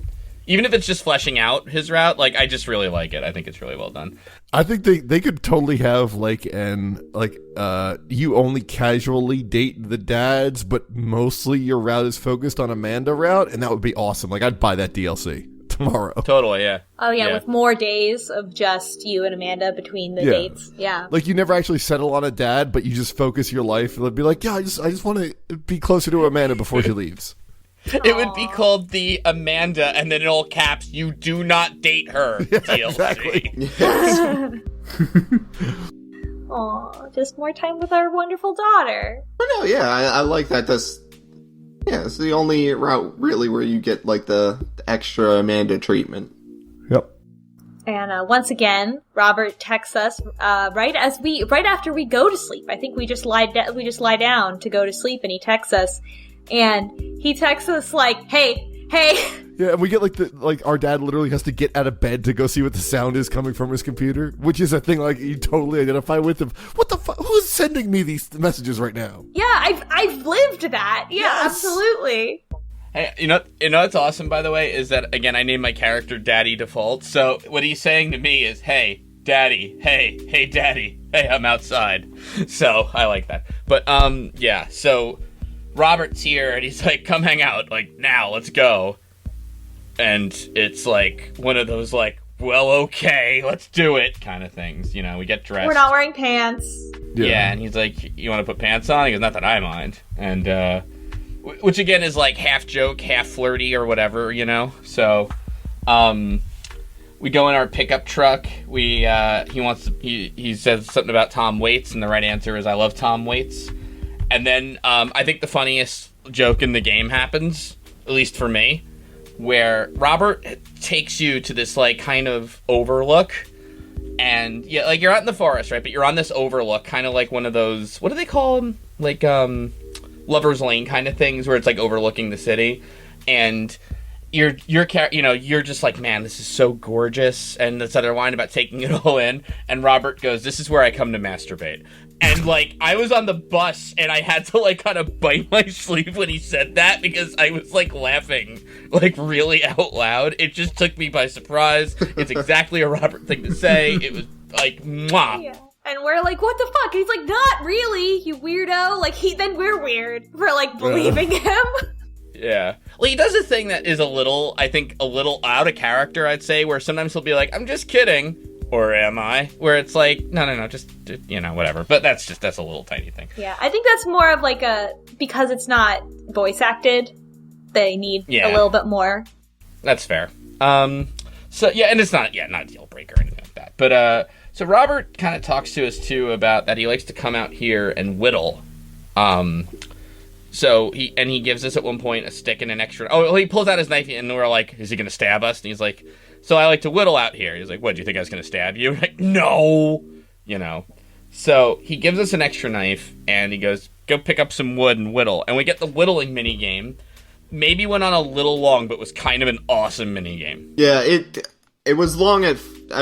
Even if it's just fleshing out his route, like, I just really like it. I think it's really well done. I think they could totally have, like, you only casually date the dads, but mostly your route is focused on Amanda route, and that would be awesome. Like, I'd buy that DLC tomorrow. Totally, yeah. Oh, yeah, with more days of just you and Amanda between the dates. Yeah. Like, you never actually settle on a dad, but you just focus your life. It'd be like, yeah, I just want to be closer to Amanda before she leaves. It would be called the Amanda, and then in all caps, you do not date her DLC. Exactly. Aw, just more time with our wonderful daughter. But no, yeah, I like that. It's the only route, really, where you get, like, the extra Amanda treatment. Yep. And once again, Robert texts us right after we go to sleep. I think we just lie down to go to sleep, and he texts us. And he texts us like, hey, Hey. Yeah, and we get like our dad literally has to get out of bed to go see what the sound is coming from his computer, which is a thing like you totally identify with. Of what the fuck? Who's sending me these messages right now? Yeah, I've lived that. Yeah, Yes. Absolutely. Hey, you know what's awesome, by the way, is that, again, I named my character Daddy Default, so what he's saying to me is, hey, Daddy, hey, Daddy, hey, I'm outside. So, I like that. But, yeah, so Robert's here, and he's like, come hang out, like, now, let's go. And it's, like, one of those, like, well, okay, let's do it kind of things, you know, we get dressed. We're not wearing pants. Yeah, and he's like, you want to put pants on? He goes, not that I mind. And, which again is like half joke, half flirty or whatever, you know? So, we go in our pickup truck. He says something about Tom Waits, and the right answer is I love Tom Waits. And then, I think the funniest joke in the game happens, at least for me, where Robert takes you to this, like, kind of overlook. And, yeah, like, you're out in the forest, right? But you're on this overlook, kind of like one of those, what do they call them? Like, Lover's Lane kind of things where it's like overlooking the city, and you're just like, man, this is so gorgeous, and this other line about taking it all in, and Robert goes, this is where I come to masturbate. And like, I was on the bus and I had to like kind of bite my sleeve when he said that, because I was like laughing like really out loud. It just took me by surprise. It's exactly a Robert thing to say. It was like, mwah. Yeah. And we're like, what the fuck? And he's like, not really, you weirdo. Like, then we're weird for, like, believing him. Yeah. Well, he does a thing that is I think, a little out of character, I'd say, where sometimes he'll be like, I'm just kidding. Or am I? Where it's like, no, just, you know, whatever. But that's a little tiny thing. Yeah, I think that's more of, like, because it's not voice acted, they need a little bit more. That's fair. So, yeah, and it's not a deal breaker or anything like that. But, so Robert kind of talks to us, too, about that he likes to come out here and whittle. So he gives us at one point a stick and an extra... Oh, well, he pulls out his knife, and we're like, is he going to stab us? And he's like, so I like to whittle out here. He's like, what, do you think I was going to stab you? We're like, no! You know. So he gives us an extra knife, and he goes, go pick up some wood and whittle. And we get the whittling minigame. Maybe went on a little long, but was kind of an awesome minigame. Yeah, it was long at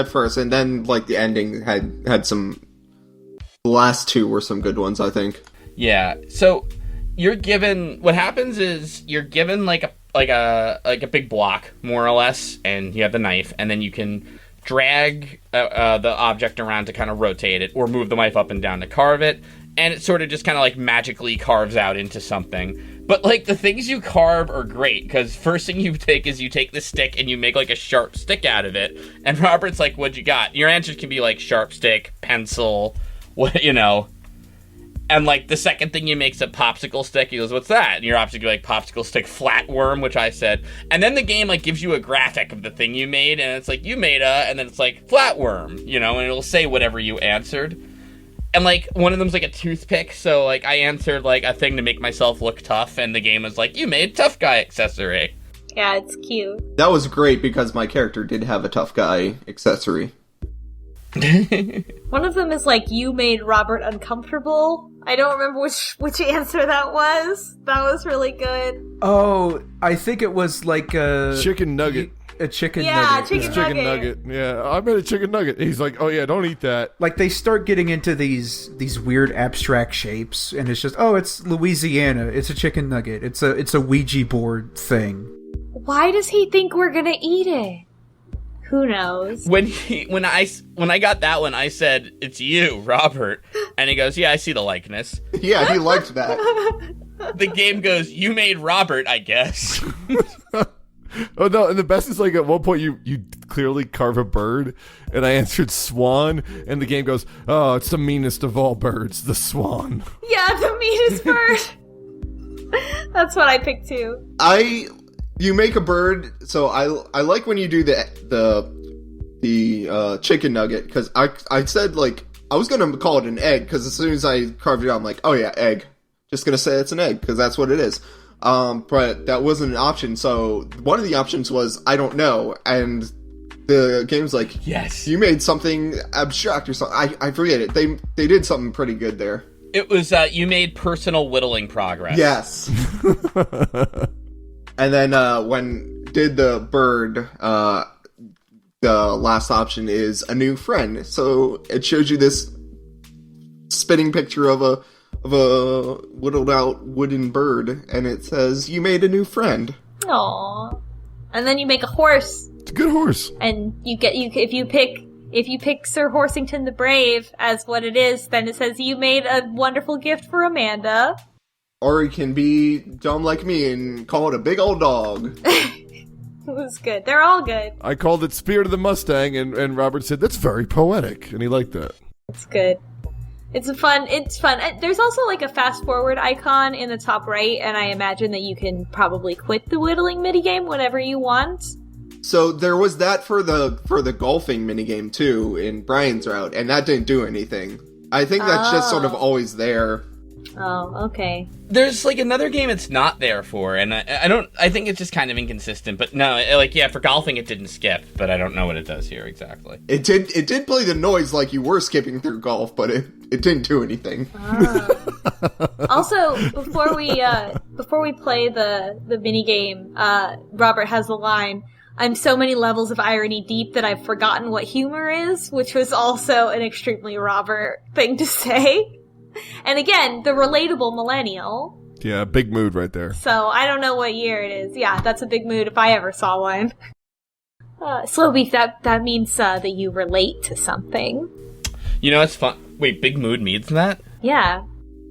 first, and then like the ending had some. The last two were some good ones, I think. Yeah. So you're given. What happens is you're given like a big block, more or less, and you have the knife, and then you can drag the object around to kind of rotate it, or move the knife up and down to carve it, and it sort of just kind of like magically carves out into something. But like the things you carve are great, because first thing you take is you take the stick and you make like a sharp stick out of it. And Robert's like, "What'd you got?" Your answers can be like sharp stick, pencil, what, you know. And like the second thing you make's a popsicle stick. He goes, "What's that?" And your option could be like popsicle stick flatworm, which I said. And then the game like gives you a graphic of the thing you made, and it's like you made and then it's like flatworm, you know, and it'll say whatever you answered. And, like, one of them's, like, a toothpick, so, like, I answered, like, a thing to make myself look tough, and the game was like, you made tough guy accessory. Yeah, it's cute. That was great, because my character did have a tough guy accessory. One of them is, like, you made Robert uncomfortable. I don't remember which answer that was. That was really good. Oh, I think it was, like, a... Chicken nugget. A chicken nugget. Yeah, chicken nugget. Yeah, I made a chicken nugget. He's like, oh yeah, don't eat that. Like, they start getting into these weird abstract shapes, and it's just, oh, it's Louisiana. It's a chicken nugget. It's a Ouija board thing. Why does he think we're gonna eat it? Who knows? When I got that one, I said, it's you, Robert. And he goes, yeah, I see the likeness. Yeah, he liked that. The game goes, you made Robert, I guess. Oh no, and the best is like at one point you clearly carve a bird, and I answered swan, and the game goes, oh, it's the meanest of all birds, the swan. Yeah, the meanest bird. That's what I picked too. You make a bird, so I like when you do the chicken nugget, because I said, like, I was gonna call it an egg, because as soon as I carved it out, I'm like, oh yeah, egg. Just gonna say it's an egg, because that's what it is. But that wasn't an option, so one of the options was, I don't know, and the game's like, yes, you made something abstract or something. I forget it. They did something pretty good there. It was, you made personal whittling progress. Yes. And then when did the bird, the last option is a new friend. So it shows you this spinning picture of a whittled out wooden bird, and it says you made a new friend. Aww. And then you make a horse. It's a good horse. And if you pick Sir Horsington the Brave as what it is, then it says you made a wonderful gift for Amanda. Or you can be dumb like me and call it a big old dog. It was good. They're all good. I called it Spirit of the Mustang, and Robert said, that's very poetic, and he liked that. It's good. It's fun. There's also like a fast forward icon in the top right, and I imagine that you can probably quit the whittling minigame whenever you want. So there was that for the golfing minigame too in Brian's route, and that didn't do anything. I think that's just sort of always there. Oh, okay. There's like another game it's not there for, and I think it's just kind of inconsistent. But no, for golfing it didn't skip, but I don't know what it does here exactly. It did play the noise like you were skipping through golf, but it didn't do anything. Also, before we play the mini game, Robert has the line, "I'm so many levels of irony deep that I've forgotten what humor is," which was also an extremely Robert thing to say. And again, the relatable millennial. Yeah, big mood right there. So I don't know what year it is. Yeah, that's a big mood if I ever saw one. Slow Beef, that means that you relate to something. You know, it's fun. Wait, big mood means that? Yeah.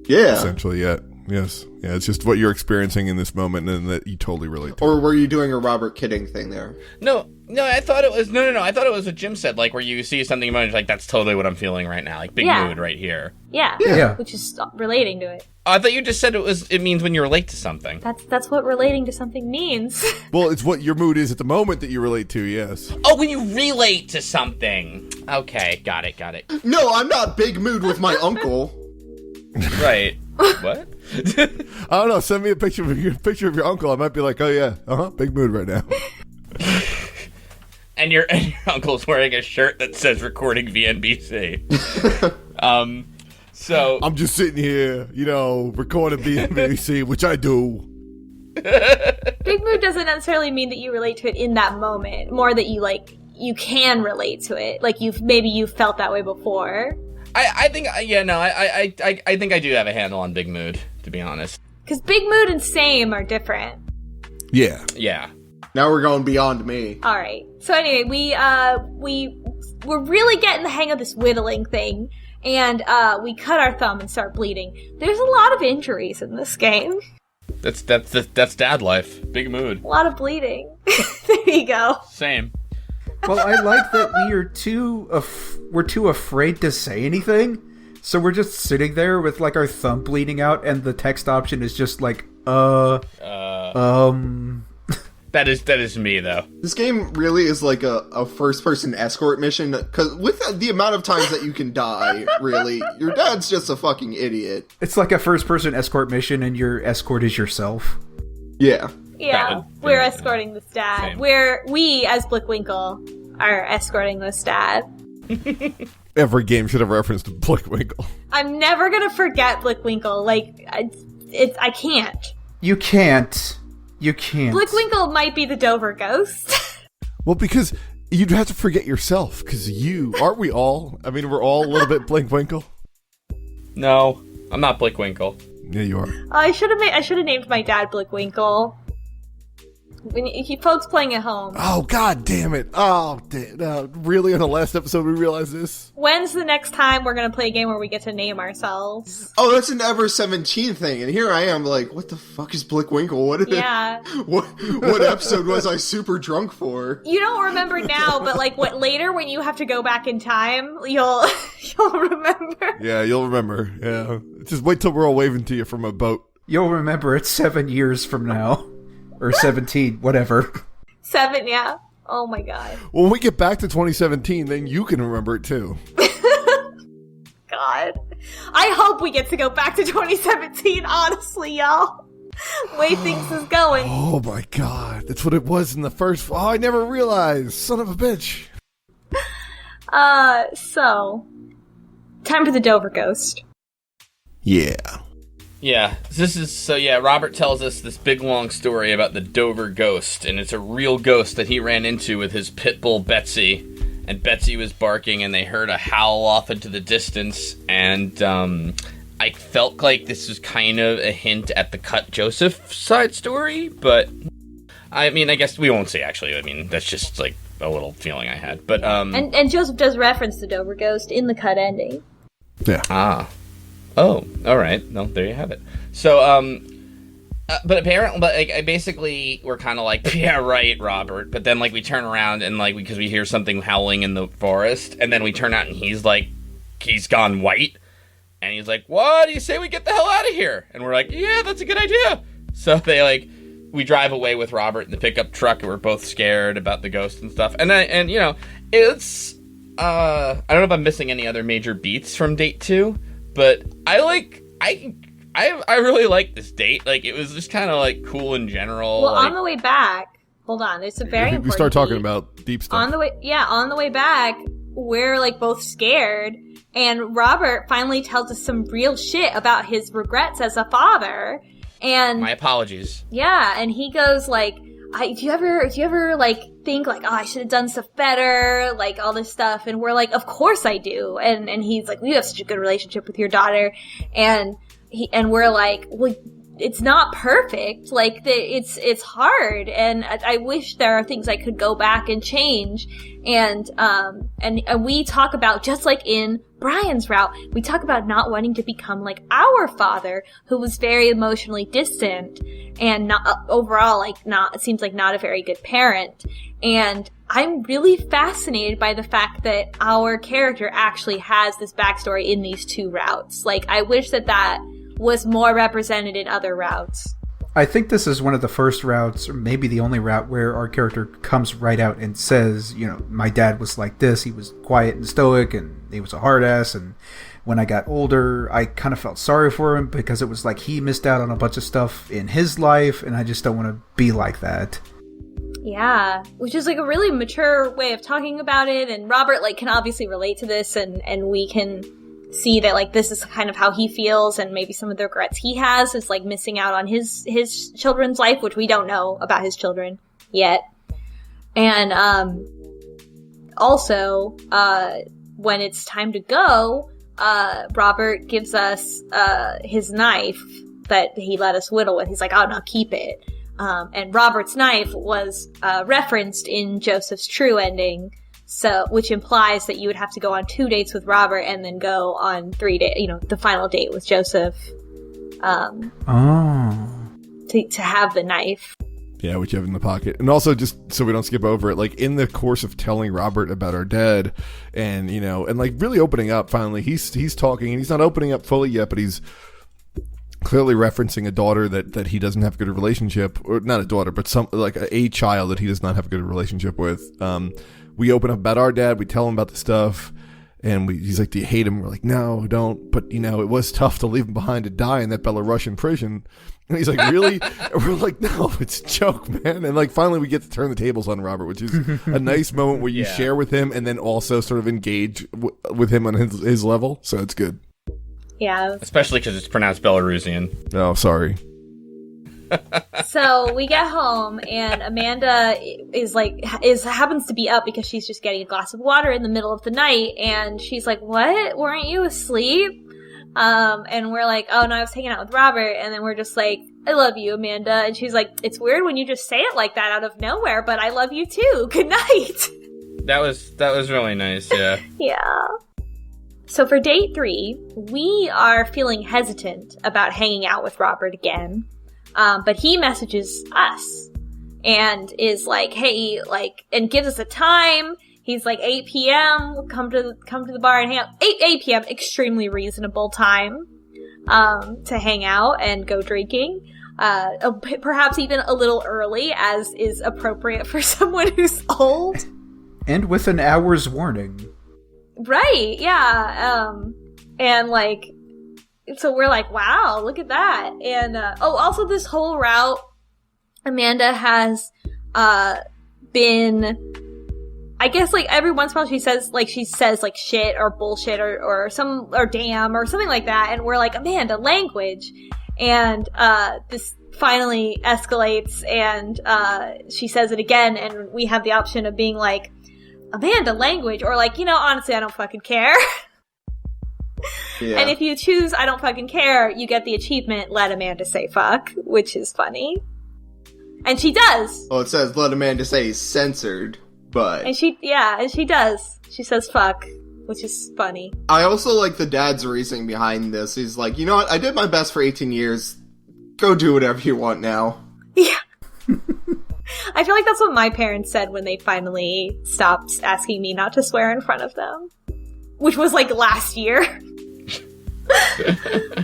Yeah. Essentially, yeah. Yes. Yeah, it's just what you're experiencing in this moment and that you totally relate to. Or were you doing a Robert kidding thing there? No, I thought it was... No, I thought it was what Jim said, like, where you see something and you're like, that's totally what I'm feeling right now. Like, big mood right here. Yeah. Which is relating to it. I thought you just said it means when you relate to something. That's what relating to something means. Well, it's what your mood is at the moment that you relate to, yes. Oh, when you relate to something. Okay, got it. No, I'm not big mood with my uncle. Right. What? I don't know, send me a picture of your uncle. I might be like, oh yeah, big mood right now. And your uncle's wearing a shirt that says recording VNBC. So I'm just sitting here, recording VNBC, which I do. Big mood doesn't necessarily mean that you relate to it in that moment. More that you can relate to it. Like you've felt that way before. I think I think I do have a handle on big mood, to be honest. Because big mood and same are different. Yeah. Now we're going beyond me. All right. So anyway, we're really getting the hang of this whittling thing, and we cut our thumb and start bleeding. There's a lot of injuries in this game. That's dad life. Big mood. A lot of bleeding. There you go. Same. Well, I like that we're too afraid to say anything, so we're just sitting there with like our thumb bleeding out, and the text option is just like, That is me though. This game really is like a first-person escort mission, because with the amount of times that you can die, really, your dad's just a fucking idiot. It's like a first-person escort mission, and your escort is yourself. Yeah. Yeah, we're escorting this dad. Same. We, as Blick Winkel, are escorting this dad. Every game should have referenced Blick Winkel. I'm never gonna forget Blick Winkel. Like, I can't. You can't. Blick Winkel might be the Dover ghost. Well, because you'd have to forget yourself, because aren't we all? I mean, we're all a little bit Blick Winkel. No, I'm not Blick Winkel. Yeah, you are. I should have named my dad Blick Winkel. Folks playing at home. Oh, god damn it. Oh, really? On the last episode we realized this? When's the next time we're going to play a game where we get to name ourselves? Oh, that's an Ever 17 thing, and here I am like, what the fuck is Blick Winkel? What episode was I super drunk for? You don't remember now, but like later when you have to go back in time, you'll remember. Yeah, you'll remember. Yeah. Just wait till we're all waving to you from a boat. You'll remember it 7 years from now. Or 17, whatever. 7, yeah. Oh my god. When we get back to 2017, then you can remember it too. God. I hope we get to go back to 2017, honestly, y'all. The way things is going. Oh my god. That's what it was in the first... Oh, I never realized. Son of a bitch. So. Time for the Dover Ghost. Yeah. Yeah, Robert tells us this big long story about the Dover ghost, and it's a real ghost that he ran into with his pit bull Betsy, and Betsy was barking, and they heard a howl off into the distance, and I felt like this was kind of a hint at the Cut Joseph side story, but I mean, I guess we won't say, actually. I mean, that's just, like, a little feeling I had, but, And Joseph does reference the Dover ghost in the cut ending. Yeah. Ah. Oh, alright. No, there you have it. So, but apparently, basically, we're kind of like, yeah, right, Robert, but then, like, we turn around and, like, because we hear something howling in the forest, and then we turn out and he's, like, he's gone white, and he's like, what do you say we get the hell out of here? And we're like, yeah, that's a good idea. So they, like, we drive away with Robert in the pickup truck, and we're both scared about the ghost and stuff. And you know, it's I don't know if I'm missing any other major beats from date 2, but I really like this date. Like, it was just kind of like cool in general. Well, like, on the way back, hold on, there's a very important We start talking beat. about deep stuff. On the way back, we're like both scared, and Robert finally tells us some real shit about his regrets as a father. And my apologies. yeah, and he goes like, do you ever like think like, oh, I should have done stuff better, like all this stuff? And we're like, of course I do. And he's like, we have such a good relationship with your daughter, and we're like, well, it's not perfect. Like, it's hard, and I wish there are things I could go back and change. And we talk about, just like in Brian's route, we talk about not wanting to become like our father, who was very emotionally distant and not overall, like, it seems like not a very good parent. And I'm really fascinated by the fact that our character actually has this backstory in these 2 routes. Like, I wish that was more represented in other routes. I think this is one of the first routes, or maybe the only route, where our character comes right out and says, you know, my dad was like this, he was quiet and stoic, and he was a hard ass, and when I got older, I kind of felt sorry for him, because it was like he missed out on a bunch of stuff in his life, and I just don't want to be like that. Yeah, which is like a really mature way of talking about it, and Robert like can obviously relate to this, and we can see that like this is kind of how he feels, and maybe some of the regrets he has is like missing out on his children's life, which we don't know about his children yet. And also when it's time to go, Robert gives us his knife that he let us whittle with. He's like, oh no, keep it. And Robert's knife was referenced in Joseph's true ending, so which implies that you would have to go on 2 dates with Robert and then go on 3 dates, you know, the final date with Joseph. To have the knife. Yeah, which you have in the pocket. And also, just so we don't skip over it, like, in the course of telling Robert about our dad, and, you know, and, like, really opening up, finally, he's talking, and he's not opening up fully yet, but he's clearly referencing a daughter that he doesn't have a good relationship, or not a daughter, but a child that he does not have a good relationship with. We open up about our dad, we tell him about the stuff, and he's like, do you hate him? We're like, no, don't, but, you know, it was tough to leave him behind to die in that Belarusian prison. And he's like, really? And we're like, no, it's a joke, man. And, like, finally we get to turn the tables on Robert, which is a nice moment where you share with him and then also sort of engage with him on his level, so it's good. Yeah. Especially because it's pronounced Belarusian. Oh, sorry. So we get home, and Amanda happens to be up because she's just getting a glass of water in the middle of the night, and she's like, what? Weren't you asleep? And we're like, oh no, I was hanging out with Robert. And then we're just like, I love you, Amanda. And she's like, it's weird when you just say it like that out of nowhere, but I love you too. Good night. That was really nice, yeah. Yeah. So for date 3, we are feeling hesitant about hanging out with Robert again. But he messages us and is like, hey, like, and gives us a time. He's like, 8 p.m., come to the bar and hang out. 8 p.m., extremely reasonable time to hang out and go drinking. Perhaps even a little early, as is appropriate for someone who's old. And with an hour's warning. Right, yeah. And like, so we're like, wow, look at that. And, also this whole route, Amanda has, been, I guess, like, every once in a while she says shit or bullshit or damn or something like that. And we're like, Amanda, language. And this finally escalates, and she says it again, and we have the option of being like, Amanda, language, or like, honestly, I don't fucking care. Yeah. And if you choose I don't fucking care, you get the achievement, let Amanda say fuck, which is funny. And she does. Well, it says let Amanda say censored, but... And she does. She says fuck, which is funny. I also like the dad's reasoning behind this. He's like, you know what, I did my best for 18 years. Go do whatever you want now. Yeah. I feel like that's what my parents said when they finally stopped asking me not to swear in front of them. Which was like last year.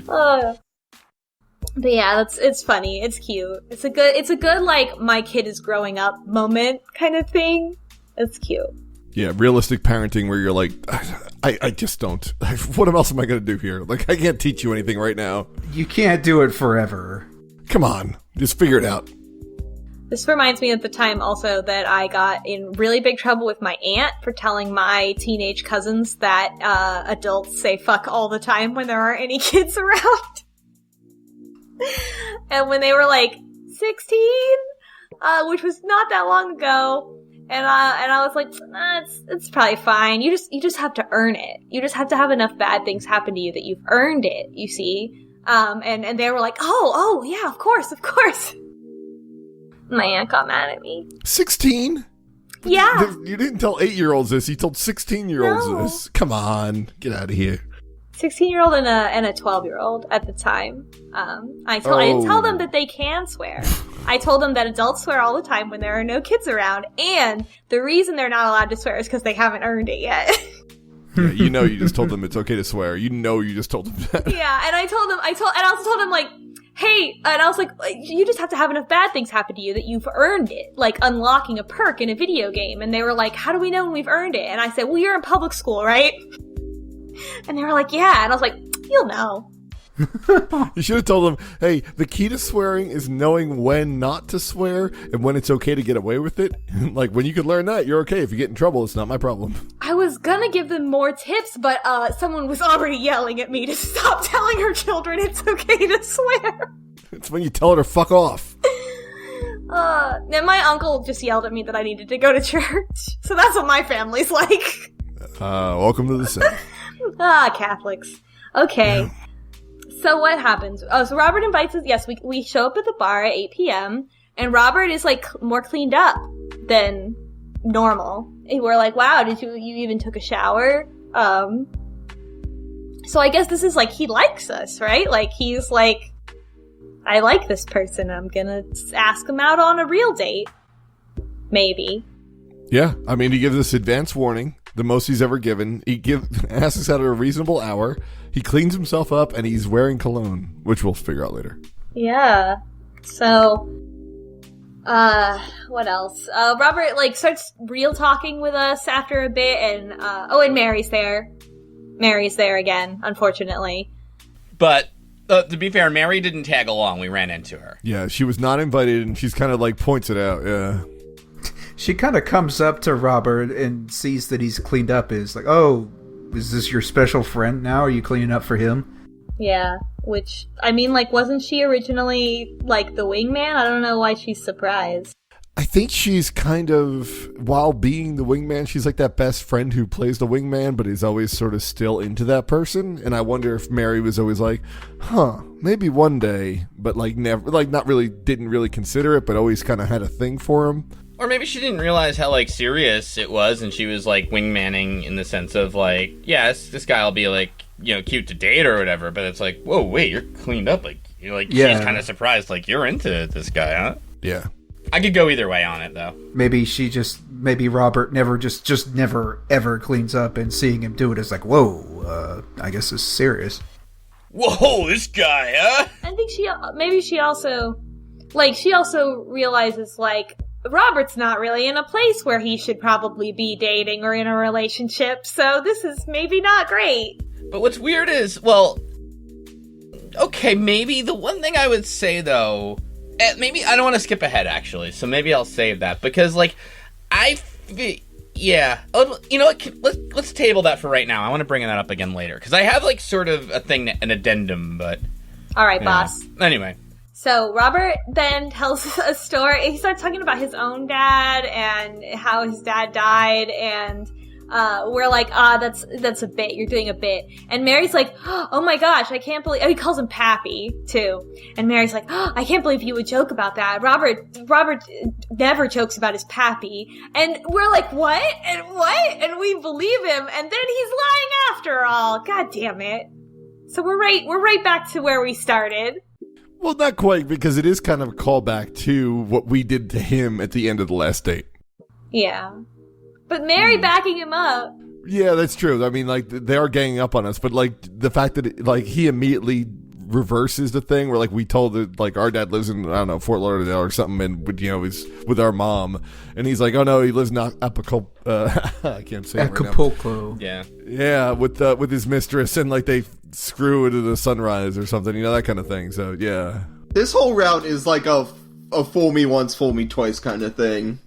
But yeah, it's funny. It's cute. It's a good like my kid is growing up moment kind of thing. It's cute. Yeah, realistic parenting where you're like, I just don't. What else am I going to do here? Like, I can't teach you anything right now. You can't do it forever. Come on, just figure it out. This reminds me of the time also that I got in really big trouble with my aunt for telling my teenage cousins that adults say fuck all the time when there aren't any kids around. And when they were like 16, which was not that long ago, and I was like, it's probably fine. You just have to earn it. You just have to have enough bad things happen to you that you've earned it, you see? And they were like, oh, yeah, of course. My aunt got mad at me. 16? Yeah. You didn't tell 8-year-olds this. You told 16-year-olds No. this. Come on. Get out of here. 16-year-old and a 12-year-old at the time. I didn't tell them that they can swear. I told them that adults swear all the time when there are no kids around, and the reason they're not allowed to swear is because they haven't earned it yet. Yeah, you just told them it's okay to swear. You just told them that. Yeah, and I also told them like, hey, and I was like, you just have to have enough bad things happen to you that you've earned it, like unlocking a perk in a video game. And they were like, how do we know when we've earned it? And I said, well, you're in public school, right? And they were like, yeah. And I was like, you'll know. You should have told them, hey, the key to swearing is knowing when not to swear and when it's okay to get away with it. Like, when you can learn that, you're okay. If you get in trouble, it's not my problem. I was gonna give them more tips, but someone was already yelling at me to stop telling her children it's okay to swear. It's when you tell her to fuck off. Then my uncle just yelled at me that I needed to go to church. So that's what my family's like. Welcome to the South. Catholics. Okay. So what happens? Oh, so Robert invites us. Yes, we show up at the bar at 8 p.m. and Robert is like more cleaned up than normal. And we're like, wow, did you even took a shower? So I guess this is like he likes us, right? Like he's like, I like this person. I'm gonna ask him out on a real date. Maybe. Yeah, I mean, he gives us advance warning, the most he's ever given. He asks us out at a reasonable hour. He cleans himself up, and he's wearing cologne, which we'll figure out later. Yeah. So, what else? Robert, like, starts real talking with us after a bit, and, and Mary's there. Mary's there again, unfortunately. But, to be fair, Mary didn't tag along. We ran into her. Yeah, she was not invited, and she's kind of, like, points it out, yeah. She kind of comes up to Robert and sees that he's cleaned up. Is like, oh, is this your special friend now? Are you cleaning up for him? Yeah, which, I mean, like, wasn't she originally, like, the wingman? I don't know why she's surprised. I think she's kind of, while being the wingman, she's like that best friend who plays the wingman, but is always sort of still into that person. And I wonder if Mary was always like, maybe one day, but like never, like not really, didn't really consider it, but always kind of had a thing for him. Or maybe she didn't realize how, like, serious it was, and she was, like, wingmanning in the sense of, like, yes, this guy will be, like, you know, cute to date or whatever, but it's like, whoa, wait, you're cleaned up, like, she's kind of surprised, like, you're into this guy, huh? Yeah. I could go either way on it, though. Maybe Robert never never ever cleans up, and seeing him do it is like, whoa, I guess it's serious. Whoa, this guy, huh? I think she also realizes, like, Robert's not really in a place where he should probably be dating or in a relationship, so this is maybe not great. But what's weird is, well, okay, maybe the one thing I would say, though, maybe I don't want to skip ahead, actually, so maybe I'll save that, because, like, yeah, you know what, let's table that for right now. I want to bring that up again later, because I have, like, sort of a thing, an addendum, but All right, Yeah. boss. Anyway. So Robert then tells a story. He starts talking about his own dad and how his dad died, and we're like, that's a bit. You're doing a bit. And Mary's like, oh my gosh, I can't believe. Oh, he calls him Pappy too. And Mary's like, I can't believe you would joke about that. Robert never jokes about his Pappy. And we're like, what? And we believe him. And then he's lying after all. God damn it. So we're right back to where we started. Well, not quite, because it is kind of a callback to what we did to him at the end of the last date. Yeah. But Mary backing him up. Yeah, that's true. I mean, like, they are ganging up on us, but, like, the fact that, he immediately reverses the thing where, like, we told that, like, our dad lives in, I don't know, Fort Lauderdale or something, and, is with our mom, and he's like, oh, no, he lives in Acapulco. I can't say it right now. Acapulco. Yeah. Yeah, with his mistress, and, like, they screw into the sunrise or something, that kind of thing, so, yeah. This whole route is like a fool me once, fool me twice kind of thing.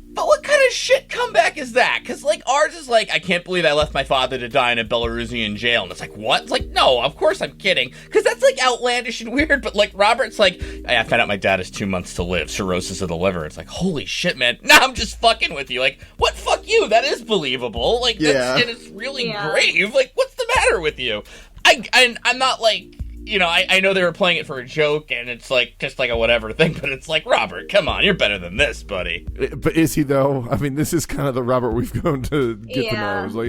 But what kind of shit comeback is that? Because, like, ours is like, I can't believe I left my father to die in a Belarusian jail. And it's like, what? It's like, no, of course I'm kidding. Because that's, like, outlandish and weird. But, like, Robert's like, I found out my dad has 2 months to live. Cirrhosis of the liver. It's like, holy shit, man. Nah, I'm just fucking with you. Like, what? Fuck you. That is believable. Like, that's, and it's really grave. Like, what's the matter with you? I'm not, like... I know they were playing it for a joke, and it's like just like a whatever thing, but it's like, Robert, come on, you're better than this, buddy. But is he, though? I mean, this is kind of the Robert we've grown to get to know. It's like,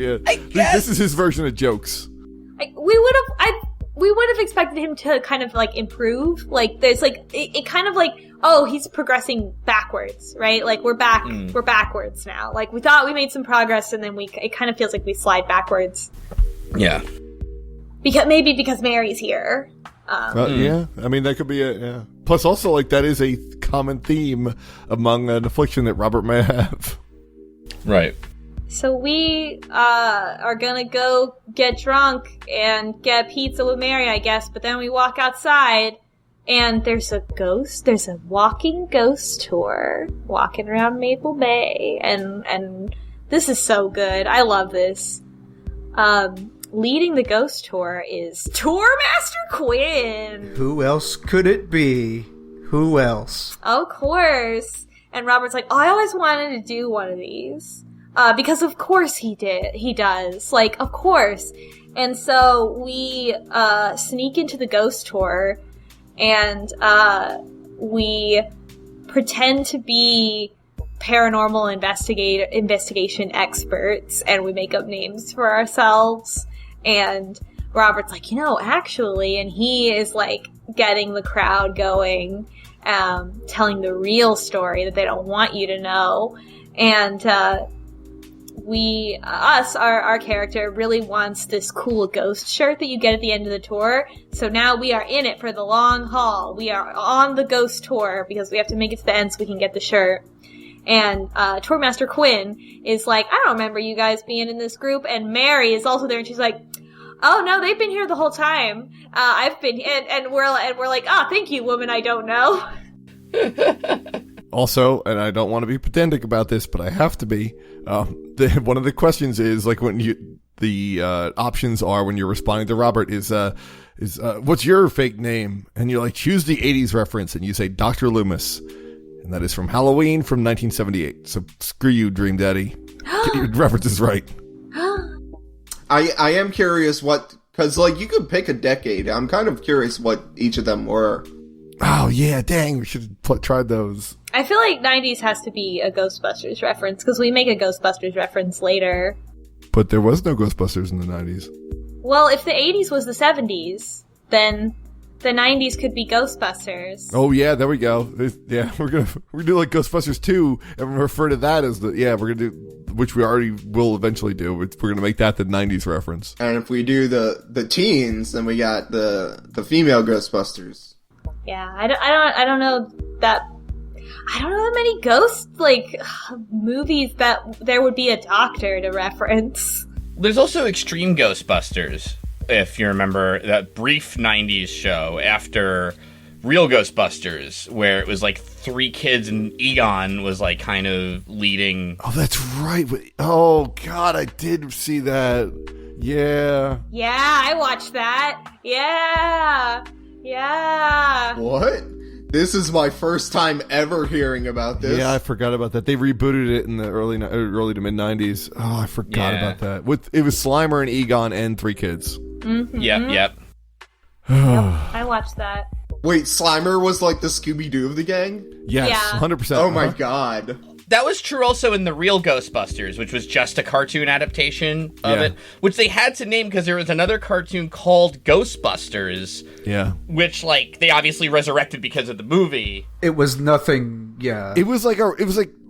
yeah, this is his version of jokes. We would have expected him to kind of like improve. Like there's like it kind of like, oh, he's progressing backwards, right? Like we're backwards now. Like we thought we made some progress, and then it kind of feels like we slide backwards. Yeah. Because Mary's here. Yeah, I mean, that could be it, yeah. Plus, also, like, that is a common theme among an affliction that Robert may have. Right. So we are gonna go get drunk and get pizza with Mary, I guess, but then we walk outside, and there's a walking ghost tour walking around Maple Bay, and this is so good. I love this. Leading the ghost tour is Tour Master Quinn. Who else could it be? Who else? Of course. And Robert's like, oh, I always wanted to do one of these. Because of course he does. Like, of course. And so we sneak into the ghost tour, and we pretend to be paranormal investigation experts, and we make up names for ourselves. And Robert's like, actually, and he is like getting the crowd going, telling the real story that they don't want you to know. And our character really wants this cool ghost shirt that you get at the end of the tour. So now we are in it for the long haul. We are on the ghost tour because we have to make it to the end so we can get the shirt. And Tour Master Quinn is like, I don't remember you guys being in this group. And Mary is also there, and she's like, oh no, they've been here the whole time. I've been, and we're like, thank you, woman I don't know. Also, and I don't want to be pedantic about this, but I have to be. One of the questions is like when the options are when you're responding to Robert is what's your fake name? And you're like, choose the 80s reference, and you say Dr. Loomis. And that is from Halloween from 1978. So screw you, Dream Daddy. Get your references right. I am curious because like you could pick a decade. I'm kind of curious what each of them were. Oh yeah, dang, we should have tried those. I feel like 90s has to be a Ghostbusters reference, because we make a Ghostbusters reference later. But there was no Ghostbusters in the 90s. Well, if the 80s was the 70s, then the 90s could be Ghostbusters. Oh yeah, there we go. Yeah, we're gonna do like Ghostbusters 2 and refer to that as we're gonna do, which we already will eventually do. We're gonna make that the 90s reference. And if we do the teens, then we got the female Ghostbusters. Yeah, I don't know that. I don't know that many ghost movies that there would be a doctor to reference. There's also Extreme Ghostbusters, if you remember that brief 90s show after Real Ghostbusters, where it was like 3 kids and Egon was like kind of leading. Oh, that's right. Oh, God, I did see that. Yeah. Yeah, I watched that. Yeah. Yeah. What? This is my first time ever hearing about this. Yeah, I forgot about that. They rebooted it in the early to mid 90s. Oh, I forgot about that. It was Slimer and Egon and 3 kids. Mm-hmm. Yep. I watched that. Wait, Slimer was like the Scooby-Doo of the gang? Yes, Yeah. 100%. Oh my god. That was true also in the real Ghostbusters, which was just a cartoon adaptation of it, which they had to name because there was another cartoon called Ghostbusters. Yeah. Which, like, they obviously resurrected because of the movie. It was nothing, yeah. It was like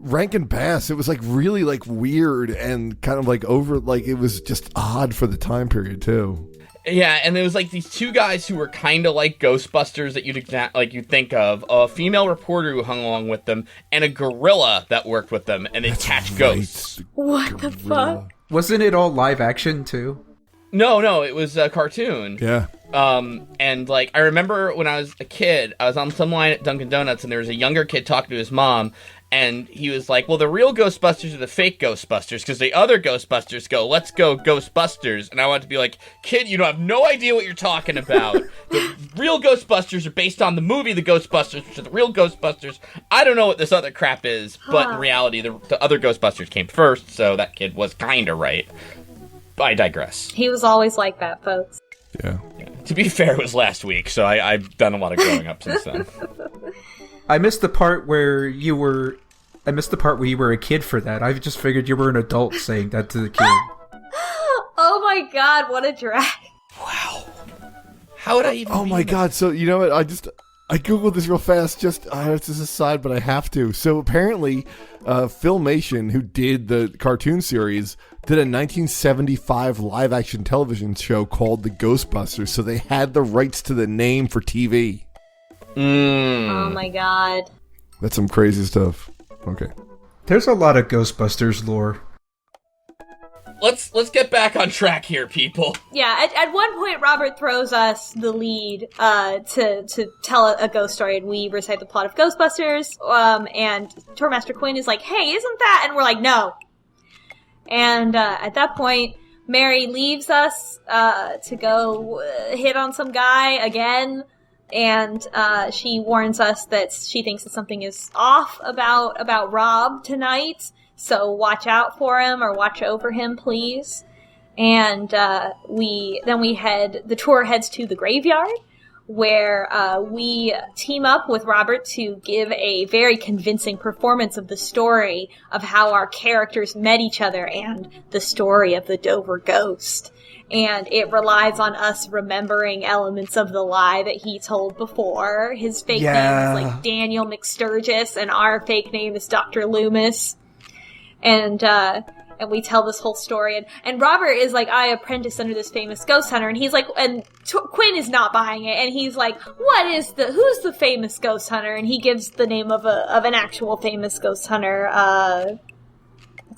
Rankin Bass. It was like really like weird and kind of like over, like it was just odd for the time period too. Yeah, and there was like these 2 guys who were kind of like Ghostbusters that you'd think of, a female reporter who hung along with them, and a gorilla that worked with them, and they'd catch ghosts. What the fuck? Wasn't it all live action too? No, it was a cartoon. Yeah. And like I remember when I was a kid, I was on some line at Dunkin' Donuts, and there was a younger kid talking to his mom. And he was like, well, the real Ghostbusters are the fake Ghostbusters, because the other Ghostbusters go, let's go Ghostbusters. And I wanted to be like, kid, you have no idea what you're talking about. The real Ghostbusters are based on the movie The Ghostbusters, which are the real Ghostbusters. I don't know what this other crap is, but in reality, the other Ghostbusters came first, so that kid was kind of right. I digress. He was always like that, folks. Yeah. To be fair, it was last week, so I've done a lot of growing up since then. I missed the part where you were a kid for that. I just figured you were an adult saying that to the kid. Oh my god, what a drag. Wow. How would I even... Oh my god, so you know what, I googled this real fast, it's just a side, but I have to. So apparently, Filmation, who did the cartoon series, did a 1975 live-action television show called The Ghostbusters, so they had the rights to the name for TV. Oh my god. That's some crazy stuff. Okay. There's a lot of Ghostbusters lore. Let's get back on track here, people. Yeah, at one point, Robert throws us the lead to tell a ghost story, and we recite the plot of Ghostbusters, and Tourmaster Quinn is like, hey, isn't that? And we're like, no. And at that point, Mary leaves us to go hit on some guy again, and she warns us that she thinks that something is off about Rob tonight, so watch out for him, or watch over him, please. And the tour heads to the graveyard, where we team up with Robert to give a very convincing performance of the story of how our characters met each other and the story of the Dover Ghost. And it relies on us remembering elements of the lie that he told before. His fake name is like Daniel McSturgis, and our fake name is Dr. Loomis. And we tell this whole story, and Robert is like, I apprenticed under this famous ghost hunter, and he's like, and Quinn is not buying it, and he's like, who's the famous ghost hunter? And he gives the name of an actual famous ghost hunter,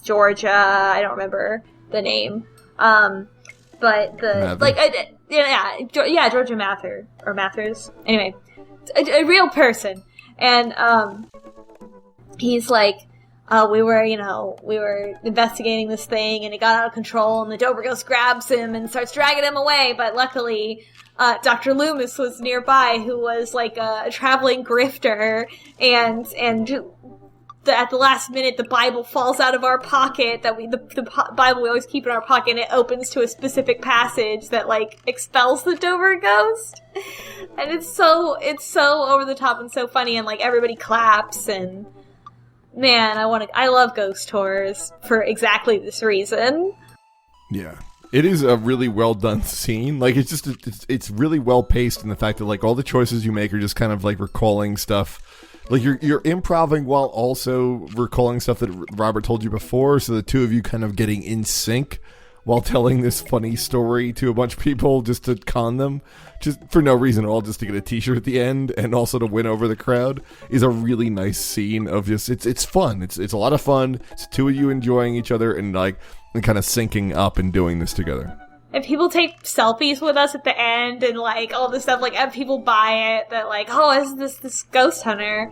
Georgia, I don't remember the name, but Georgia Mathers, anyway, a real person, and he's like, we were investigating this thing, and it got out of control, and the Dover Ghost grabs him and starts dragging him away, but luckily, Dr. Loomis was nearby, who was like a traveling grifter, and at the last minute, the Bible falls out of our pocket, the Bible we always keep in our pocket, and it opens to a specific passage that, like, expels the Dover Ghost. And it's so over the top and so funny, and, like, everybody claps, and man, I love ghost tours for exactly this reason. Yeah. It is a really well done scene. Like, it's really well paced in the fact that, like, all the choices you make are just kind of like recalling stuff. Like, you're improvising while also recalling stuff that Robert told you before, so the two of you kind of getting in sync while telling this funny story to a bunch of people just to con them, just for no reason at all, just to get a t-shirt at the end and also to win over the crowd, is a really nice scene of just, it's fun. It's a lot of fun. It's two of you enjoying each other and kind of syncing up and doing this together. And people take selfies with us at the end, and like all this stuff, like and people buy it, that like, oh, is this ghost hunter?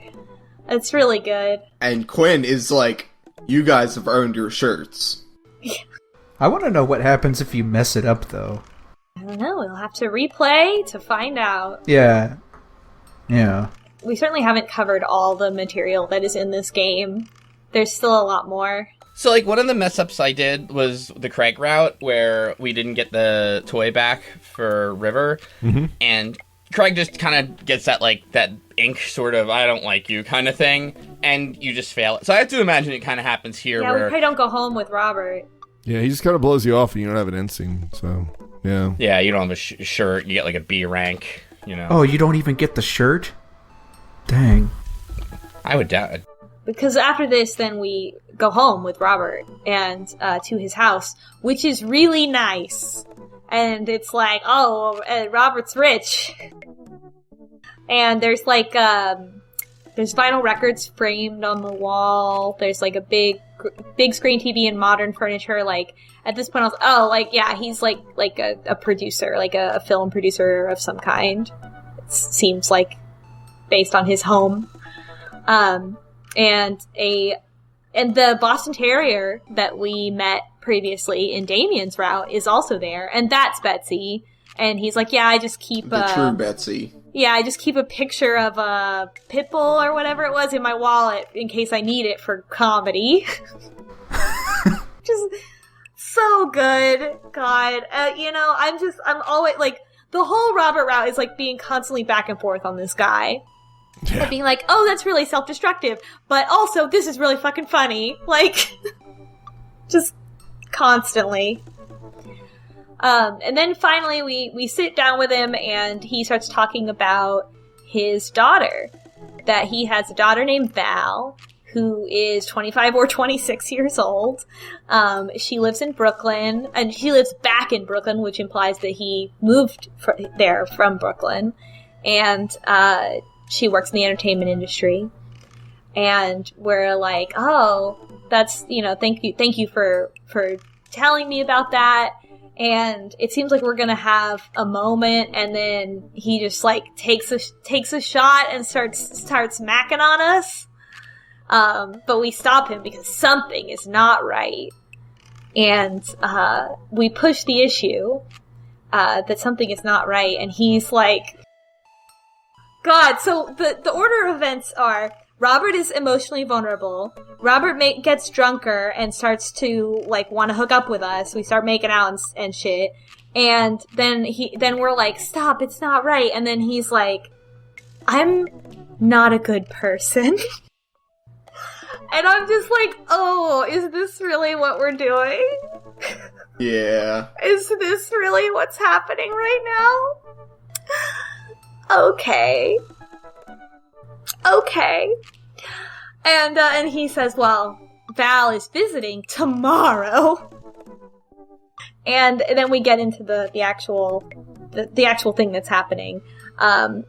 It's really good. And Quinn is like, you guys have earned your shirts. I want to know what happens if you mess it up, though. I don't know, we'll have to replay to find out. Yeah, Yeah. We certainly haven't covered all the material that is in this game. There's still a lot more. So, like, one of the mess-ups I did was the Craig route, where we didn't get the toy back for River, and Craig just kind of gets that, like, that ink sort of, I don't like you kind of thing, and you just fail it. So I have to imagine it kind of happens here, Yeah, where... we probably don't go home with Robert. Yeah, he just kind of blows you off and you don't have an end scene, so, yeah. Yeah, you don't have a shirt, you get, like, a B rank, you know. Oh, you don't even get the shirt? Dang. I would doubt it. Because after this, then we go home with Robert and to his house, which is really nice. And it's like, oh, Robert's rich. And there's like, there's vinyl records framed on the wall. There's like a big screen TV and modern furniture. Like, at this point I was, oh, like, yeah, he's like a producer, like a film producer of some kind. It seems like based on his home. And the Boston Terrier that we met previously in Damien's route is also there, and that's Betsy. And he's like, yeah, I just keep The true Betsy. Yeah, I just keep a picture of a pit bull or whatever it was in my wallet in case I need it for comedy. Just so good. God. I'm always, like, the whole Robert route is, like, being constantly back and forth on this guy. Yeah. And being like, oh, that's really self-destructive, but also, this is really fucking funny. Like, just constantly. And then finally we sit down with him and he starts talking about his daughter. That he has a daughter named Val, who is 25 or 26 years old. She lives in Brooklyn, and she lives back in Brooklyn, which implies that he moved there from Brooklyn. And, she works in the entertainment industry. And we're like, oh, that's, thank you for telling me about that. And it seems like we're gonna have a moment, and then he just, like, takes a shot and starts macking on us. But we stop him because something is not right. And, we push the issue, that something is not right, and he's like, God, so the order of events are, Robert is emotionally vulnerable, Robert gets drunker and starts to, like, want to hook up with us, we start making out and shit, and then we're like, stop, it's not right, and then he's like, I'm not a good person. And I'm just like, oh, is this really what we're doing? Yeah. Is this really what's happening right now? Okay. And he says, well, Val is visiting tomorrow. And then we get into the actual thing that's happening,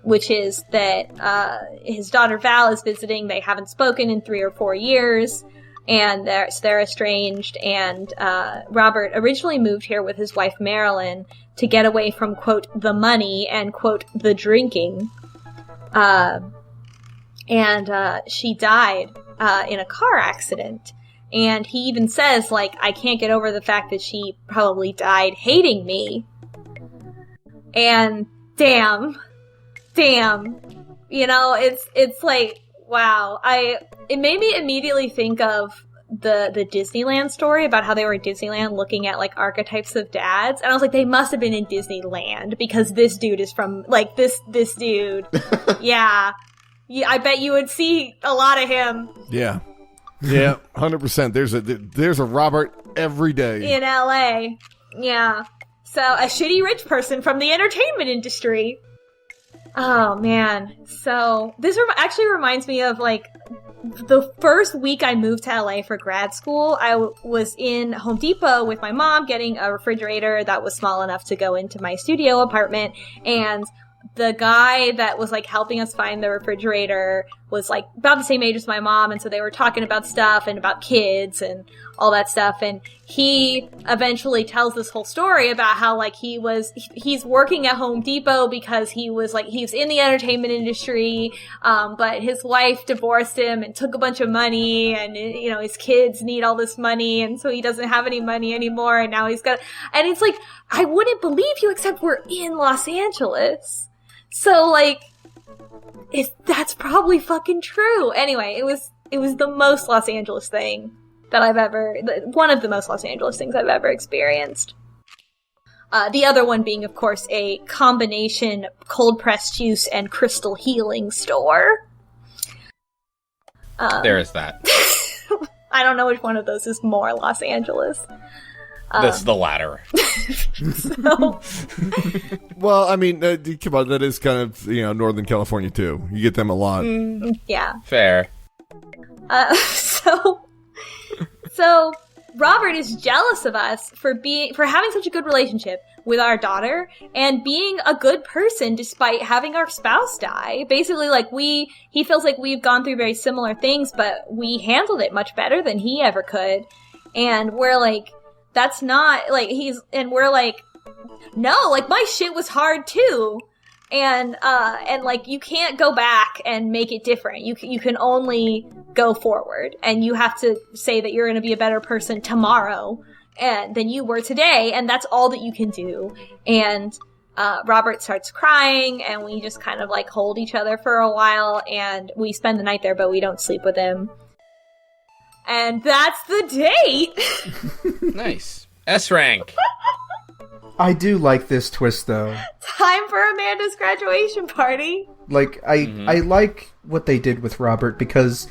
which is that his daughter Val is visiting. They haven't spoken in 3 or 4 years, and they're estranged. And Robert originally moved here with his wife Marilyn to get away from, quote, the money and, quote, the drinking. And she died in a car accident. And he even says, like, I can't get over the fact that she probably died hating me. And damn. It's like, wow. It made me immediately think of the Disneyland story about how they were in Disneyland looking at, like, archetypes of dads. And I was like, they must have been in Disneyland because this dude is from, like, this dude. Yeah, I bet you would see a lot of him. Yeah. Yeah, 100%. There's a Robert every day. In LA. Yeah. So, a shitty rich person from the entertainment industry. Oh, man. So, this actually reminds me of, like, the first week I moved to LA for grad school. I was in Home Depot with my mom getting a refrigerator that was small enough to go into my studio apartment, and the guy that was, like, helping us find the refrigerator was, like, about the same age as my mom, and so they were talking about stuff and about kids and all that stuff, and he eventually tells this whole story about how, like, he's working at Home Depot because he's in the entertainment industry, but his wife divorced him and took a bunch of money, and, his kids need all this money, and so he doesn't have any money anymore, and now and it's like, I wouldn't believe you, except we're in Los Angeles. So, like, that's probably fucking true. Anyway, it was the most Los Angeles thing that one of the most Los Angeles things I've ever experienced. The other one being, of course, a combination cold pressed juice and crystal healing store. There is that. I don't know which one of those is more Los Angeles. That's the latter. So, Well, I mean, come on, that is kind of, Northern California, too. You get them a lot. yeah. Fair. So Robert is jealous of us for having such a good relationship with our daughter and being a good person despite having our spouse die. Basically, he feels like we've gone through very similar things, but we handled it much better than he ever could. And we're like, that's not, we're like, no, my shit was hard too. And you can't go back and make it different. You can only go forward, and you have to say that you're going to be a better person tomorrow than you were today, and that's all that you can do. And Robert starts crying, and we just kind of hold each other for a while, and we spend the night there, but we don't sleep with him. And that's the date. Nice. S rank. I do like this twist, though. Time for Amanda's graduation party. I like what they did with Robert, because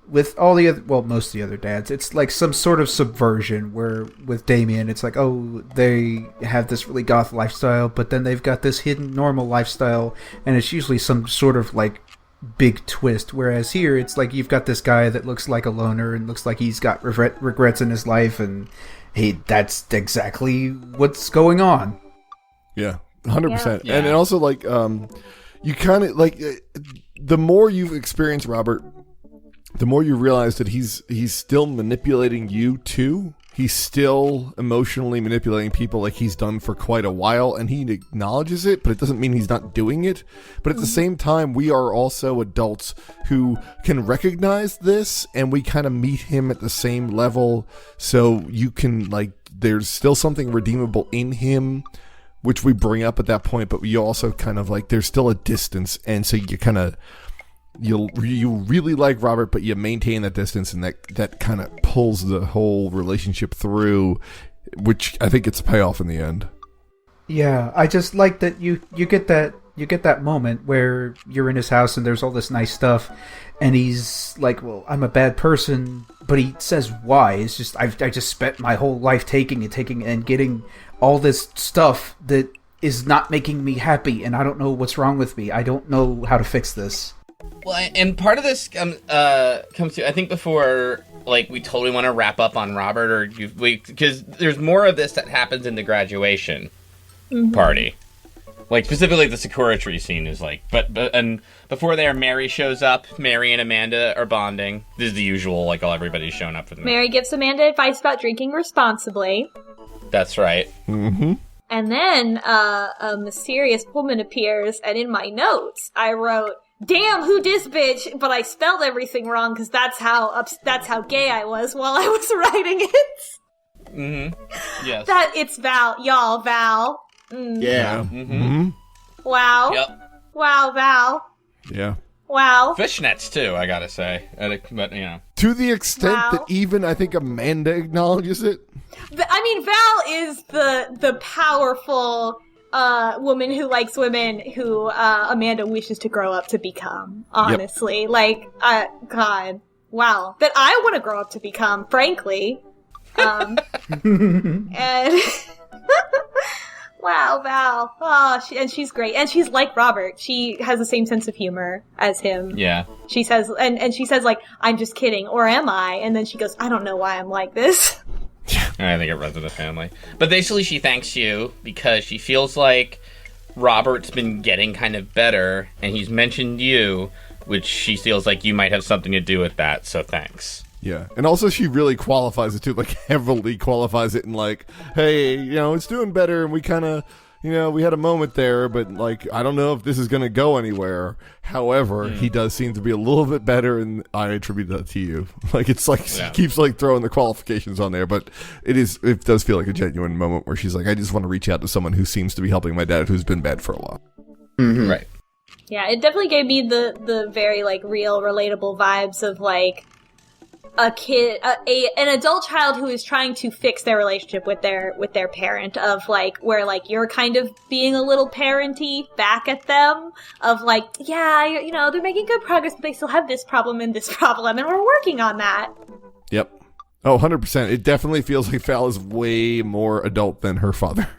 with all the other, most of the other dads, it's like some sort of subversion, where with Damien, it's like, oh, they have this really goth lifestyle, but then they've got this hidden normal lifestyle, and it's usually some sort of big twist, whereas here, it's like you've got this guy that looks like a loner and looks like he's got regrets in his life, and that's exactly what's going on. Yeah, 100%. Yeah. And also, you kind of, the more you've experienced Robert, the more you realize that he's still manipulating you, too. He's still emotionally manipulating people like he's done for quite a while, and he acknowledges it, but it doesn't mean he's not doing it. But at the same time, we are also adults who can recognize this, and we kind of meet him at the same level, so you can, there's still something redeemable in him, which we bring up at that point, but we also kind of, there's still a distance, and so you kind of... You really like Robert, but you maintain that distance, and that kind of pulls the whole relationship through, which I think it's a payoff in the end. Yeah, I just like that you get that moment where you're in his house and there's all this nice stuff, and he's like, "Well, I'm a bad person," but he says why. It's just I just spent my whole life taking and getting all this stuff that is not making me happy, and I don't know what's wrong with me. I don't know how to fix this. Well, and part of this comes to, I think, before we totally want to wrap up on Robert, because there's more of this that happens in the graduation party. Specifically the Sakura tree scene is and before there, Mary shows up. Mary and Amanda are bonding. This is the usual, all everybody's showing up for them. Mary gives Amanda advice about drinking responsibly. That's right. Mm-hmm. And then a mysterious woman appears, and in my notes I wrote, "Damn, who dis bitch?" But I spelled everything wrong because that's how gay I was while I was writing it. Mm-hmm. Yes. That it's Val, y'all, Val. Mm. Yeah. Mm-hmm. Wow. Yep. Wow, Val. Yeah. Wow. Fishnets too, I gotta say. But To the extent Wow. that even I think Amanda acknowledges it. I mean, Val is the powerful woman who likes women who Amanda wishes to grow up to become, honestly. Yep. God. Wow. That I want to grow up to become, frankly. And... wow, Val. Oh, and she's great. And she's like Robert. She has the same sense of humor as him. Yeah. She says, and she says, I'm just kidding, or am I? And then she goes, I don't know why I'm like this. I think it runs in the family. But basically she thanks you because she feels like Robert's been getting kind of better, and he's mentioned you, which she feels like you might have something to do with that, so thanks. Yeah. And also she really qualifies it too, heavily qualifies it, and hey, it's doing better, and we kind of, we had a moment there, but I don't know if this is going to go anywhere. However, he does seem to be a little bit better, and I attribute that to you. She keeps throwing the qualifications on there, but it does feel like a genuine moment where she's like, I just want to reach out to someone who seems to be helping my dad who's been bad for a while. Mm-hmm. Right. Yeah, it definitely gave me the very, like, real, relatable vibes of, like, a kid, an adult child who is trying to fix their relationship with their parent, of, like, where, like, you're kind of being a little parenty back at them, of, like, yeah, you know, they're making good progress, but they still have this problem, and we're working on that. Yep. Oh, 100%. It definitely feels like Val is way more adult than her father.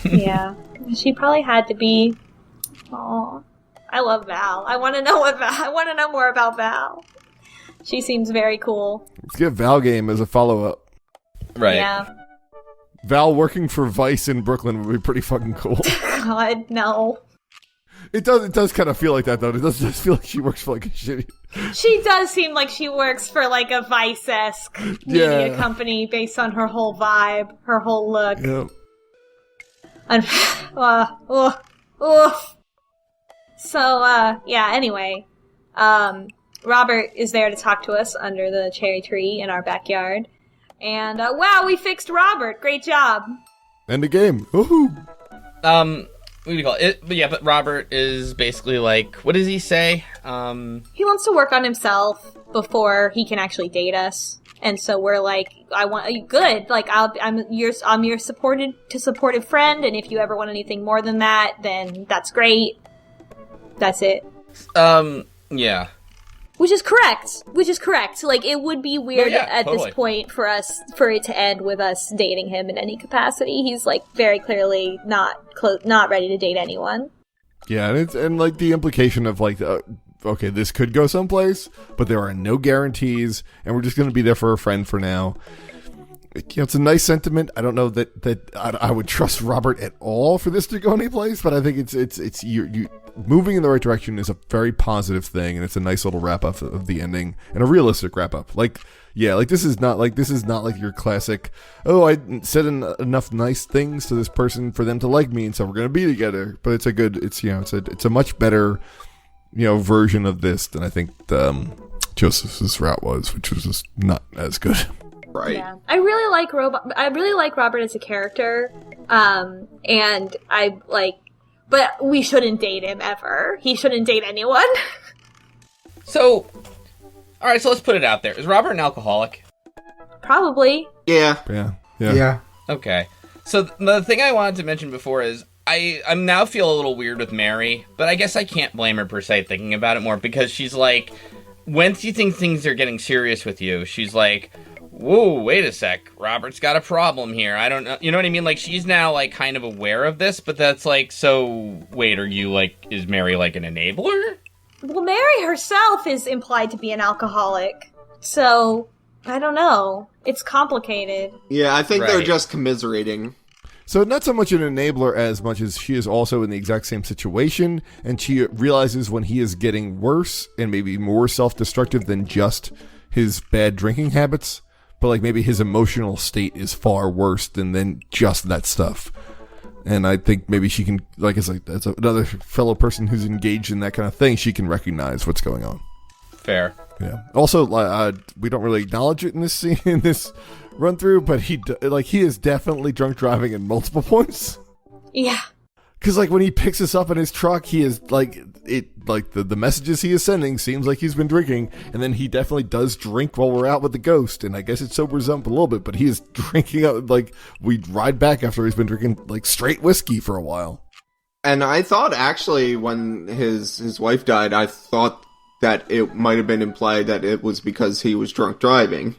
Yeah. She probably had to be. Aw. I love Val. I want to know more about Val. She seems very cool. Let's get Val Game as a follow-up. Right. Yeah. Val working for Vice in Brooklyn would be pretty fucking cool. God, no. It does kind of feel like that, though. It does feel like she works for, like, a shitty... She does seem like she works for, like, a Vice-esque media company based on her whole vibe, her whole look. Yep. And, So, yeah, anyway. Robert is there to talk to us under the cherry tree in our backyard. And, wow, we fixed Robert! Great job! End the game. Woohoo! What do you call it? But Robert is basically like, what does he say? He wants to work on himself before he can actually date us. And so we're like, good. Like, I'm your supportive friend, and if you ever want anything more than that, then that's great. That's it. Yeah. Which is correct. Like, it would be weird totally. this point for it to end with us dating him in any capacity. He's, like, very clearly not ready to date anyone. Yeah, and like the implication of like, okay, this could go someplace, but there are no guarantees, and we're just going to be there for a friend for now. You know, it's a nice sentiment. I don't know that I would trust Robert at all for this to go anyplace, but I think it's you moving in the right direction is a very positive thing, and it's a nice little wrap up of the ending and a realistic wrap up. Like, yeah, like this is not like your classic. Oh, I said enough nice things to this person for them to like me, and so we're gonna be together. But it's a much better, version of this than I think Joseph's route was, which was just not as good. Right. Yeah. I really like Robert as a character. And I like, but we shouldn't date him ever. He shouldn't date anyone. So, alright, so let's put it out there. Is Robert an alcoholic? Probably. Yeah. Yeah. Okay. So the thing I wanted to mention before is I now feel a little weird with Mary, but I guess I can't blame her per se thinking about it more, because she's like, once you think things are getting serious with you, she's like, whoa, wait a sec, Robert's got a problem here. I don't know, you know what I mean? Like, she's now, like, kind of aware of this, but that's like, so, wait, are you, like, is Mary, like, an enabler? Well, Mary herself is implied to be an alcoholic. So, I don't know. It's complicated. Yeah, I think they're Right. just commiserating. So not so much an enabler as much as she is also in the exact same situation, and she realizes when he is getting worse and maybe more self-destructive than just his bad drinking habits, but like maybe his emotional state is far worse than just that stuff. And I think maybe she can, like, as another fellow person who's engaged in that kind of thing, she can recognize what's going on. Fair. Yeah. Also, we don't really acknowledge it in this scene, in this run through, but he is definitely drunk driving at multiple points. Yeah. Because like when he picks us up in his truck, he is the messages he is sending seems like he's been drinking, and then he definitely does drink while we're out with the ghost, and I guess it sobers up a little bit, but he is drinking up, like, we ride back after he's been drinking like straight whiskey for a while. And I thought actually when his wife died, I thought that it might have been implied that it was because he was drunk driving.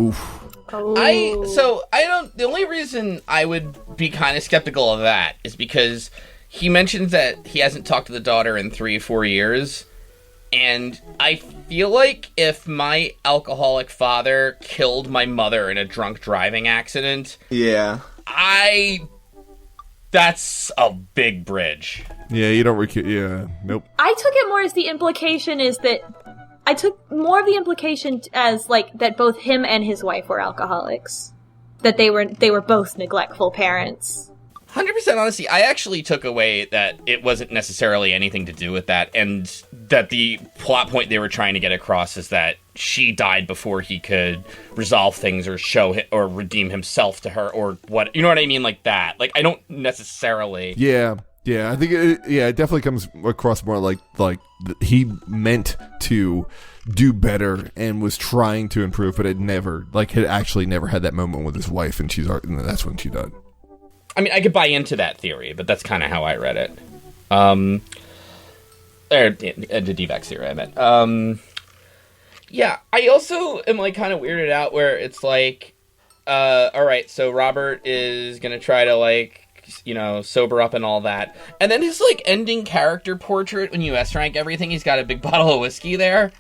Oof. The only reason I would be kind of skeptical of that is because he mentions that he hasn't talked to the daughter in 3-4 years, and I feel like if my alcoholic father killed my mother in a drunk driving accident, Yeah. that's a big bridge. Yeah, you don't nope. I took it more as the implication is that I took more of the implication as like that both him and his wife were alcoholics, that they were both neglectful parents. 100% honesty, I actually took away that it wasn't necessarily anything to do with that, and that the plot point they were trying to get across is that she died before he could resolve things or redeem himself to her, or what, you know what I mean, like that. Like, I don't necessarily. Yeah. Yeah, I think it definitely comes across more like he meant to do better and was trying to improve, but had actually never had that moment with his wife, and that's when she died. I mean, I could buy into that theory, but that's kind of how I read it. Or the D-Vax theory, I meant. Yeah, I also am like kind of weirded out where it's like, all right, so Robert is gonna try to like, sober up and all that, and then his like ending character portrait when you S-rank everything, he's got a big bottle of whiskey there,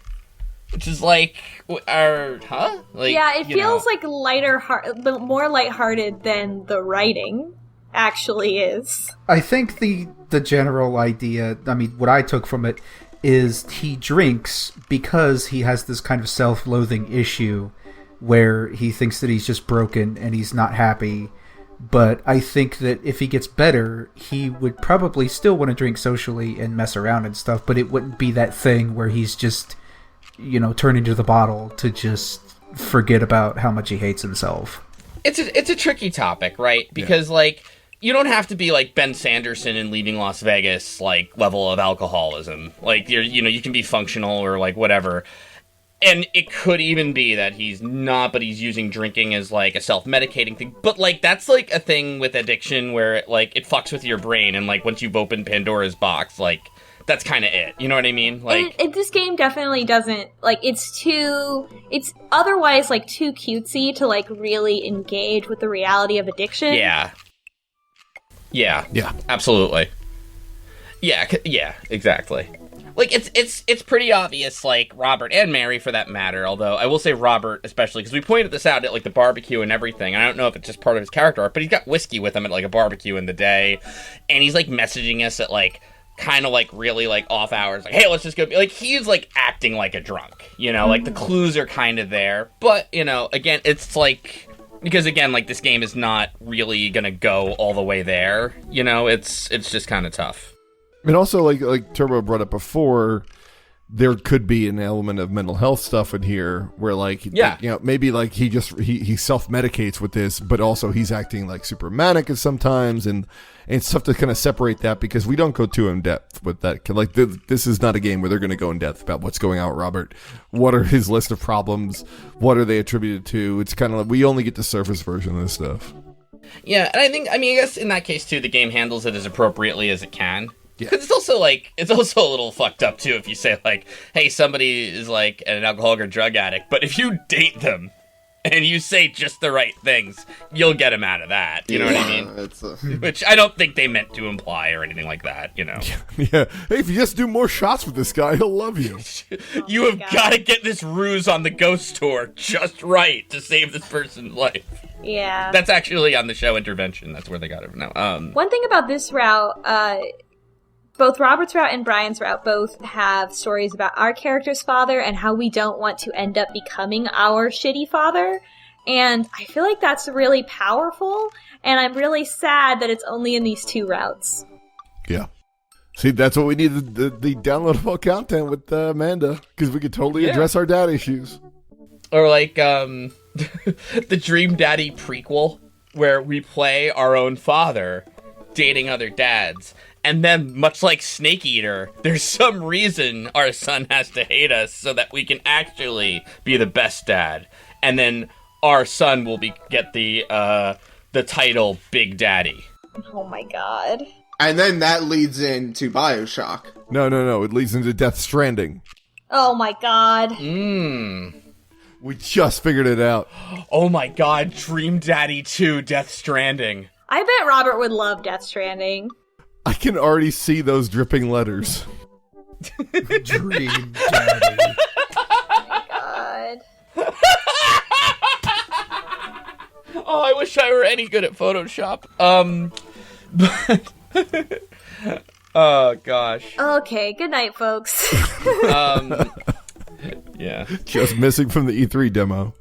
which is like, huh? Like, yeah, it feels like more lighthearted than the writing actually is. I think the general idea, I mean, what I took from it is he drinks because he has this kind of self-loathing issue where he thinks that he's just broken and he's not happy. But I think that if he gets better, he would probably still want to drink socially and mess around and stuff, but it wouldn't be that thing where he's just, turning to the bottle to just forget about how much he hates himself. It's a tricky topic, right? Because, you don't have to be like Ben Sanderson in Leaving Las Vegas, like, level of alcoholism. Like, you can be functional or, like, whatever. And it could even be that he's not, but he's using drinking as, like, a self-medicating thing. But, like, that's, like, a thing with addiction where, it fucks with your brain. And, like, once you've opened Pandora's box, like, that's kind of it. You know what I mean? Like, this game definitely doesn't, like, it's otherwise, like, too cutesy to, like, really engage with the reality of addiction. Yeah, absolutely. Yeah, exactly. Like, it's pretty obvious, like, Robert and Mary, for that matter, although I will say Robert especially, because we pointed this out at, like, the barbecue and everything, and I don't know if it's just part of his character arc, but he's got whiskey with him at, like, a barbecue in the day, and he's, like, messaging us at, like, kind of, like, really, like, off hours, like, hey, let's just go, like, he's, like, acting like a drunk, like, the clues are kind of there, but, again, it's, like, because, again, like, this game is not really gonna go all the way there, it's just kind of tough. And also, like Turbo brought up before, there could be an element of mental health stuff in here where, like, maybe, like, he self-medicates with this, but also he's acting, like, super manic at sometimes, and it's tough to kind of separate that because we don't go too in-depth with that. Like, this is not a game where they're going to go in-depth about what's going on with Robert. What are his list of problems? What are they attributed to? It's kind of like we only get the surface version of this stuff. Yeah, and I guess in that case, too, the game handles it as appropriately as it can. Because it's also a little fucked up, too, if you say, like, hey, somebody is, like, an alcoholic or drug addict, but if you date them and you say just the right things, you'll get them out of that. You know what I mean? Which I don't think they meant to imply or anything like that, Yeah. Hey, if you just do more shots with this guy, he'll love you. You have got to get this ruse on the ghost tour just right to save this person's life. Yeah. That's actually on the show Intervention. That's where they got it from now. One thing about this route, both Robert's route and Brian's route both have stories about our character's father and how we don't want to end up becoming our shitty father. And I feel like that's really powerful, and I'm really sad that it's only in these two routes. Yeah. See, that's what we need, the downloadable content with Amanda, because we could totally address our dad issues. Or like the Dream Daddy prequel, where we play our own father dating other dads. And then, much like Snake Eater, there's some reason our son has to hate us so that we can actually be the best dad. And then our son will get the title Big Daddy. Oh my god. And then that leads into BioShock. No. It leads into Death Stranding. Oh my god. We just figured it out. Oh my god, Dream Daddy 2, Death Stranding. I bet Robert would love Death Stranding. I can already see those dripping letters. Dream Daddy. Oh my god. Oh, I wish I were any good at Photoshop. But oh gosh. Okay, good night, folks. Yeah. Just missing from the E3 demo.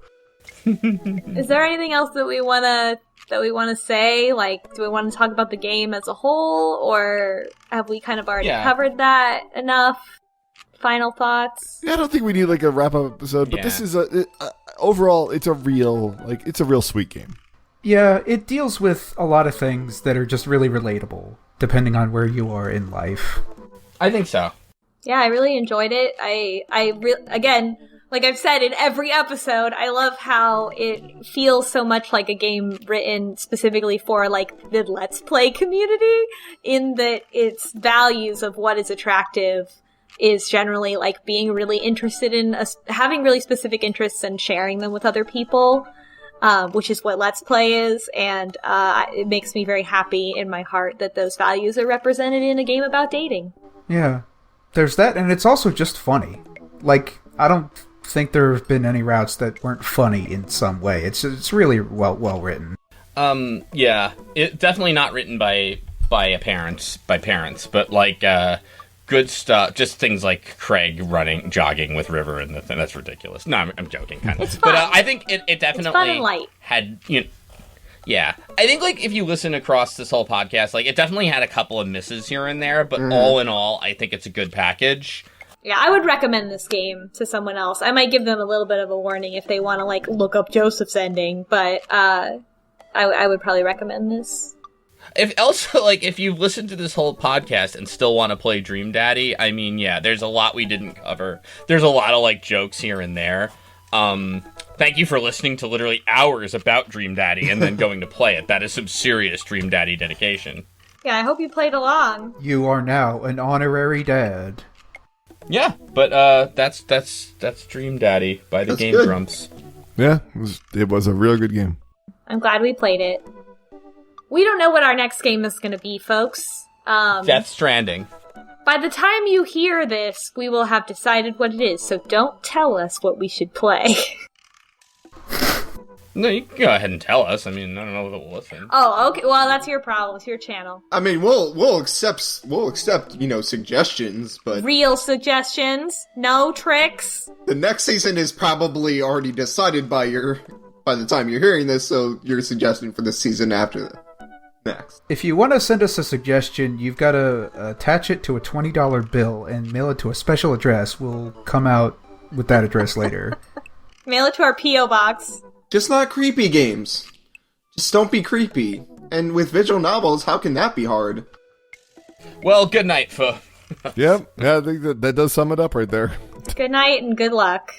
Is there anything else that we wanna say? Like, do we want to talk about the game as a whole, or have we kind of already covered that enough? Final thoughts? Yeah, I don't think we need like a wrap-up episode, but this is overall, it's a real sweet game. Yeah, it deals with a lot of things that are just really relatable. depending on where you are in life. I think so. Yeah, I really enjoyed it. Again, like I've said in every episode, I love how it feels so much like a game written specifically for like the Let's Play community, in that its values of what is attractive is generally like being really interested in having really specific interests and sharing them with other people, which is what Let's Play is, and it makes me very happy in my heart that those values are represented in a game about dating. Yeah. There's that, and it's also just funny. Like, I don't think there have been any routes that weren't funny in some way. It's really well written. Yeah, it definitely not written by parents, but like good stuff. Just things like Craig jogging with River and the thing. That's ridiculous. No, I'm joking, kind of. It's fun. But I think it definitely It's fun and light. had Yeah, I think like if you listen across this whole podcast, like it definitely had a couple of misses here and there, but all in all, I think it's a good package. Yeah, I would recommend this game to someone else. I might give them a little bit of a warning if they want to like look up Joseph's ending, but I would probably recommend this. If you've listened to this whole podcast and still want to play Dream Daddy, I mean, yeah, there's a lot we didn't cover. There's a lot of like jokes here and there. Thank you for listening to literally hours about Dream Daddy and then going to play it. That is some serious Dream Daddy dedication. Yeah, I hope you played along. You are now an honorary dad. Yeah, but that's Dream Daddy by the Game Grumps. Yeah, it was a real good game. I'm glad we played it. We don't know what our next game is going to be, folks. Death Stranding. By the time you hear this, we will have decided what it is, so don't tell us what we should play. No, you can go ahead and tell us. I mean, I don't know if we'll listen. Oh, okay. Well, that's your problem. It's your channel. I mean, we'll accept suggestions, but Real suggestions, no tricks. the next season is probably already decided by the time you're hearing this, so your suggestion for the season after the next. If you want to send us a suggestion, you've got to attach it to a $20 bill and mail it to a special address. We'll come out with that address later. Mail it to our P.O. box. Just not creepy games. Just don't be creepy. And with visual novels, how can that be hard? Well, good night, Fo. Yeah, I think that does sum it up right there. Good night and good luck.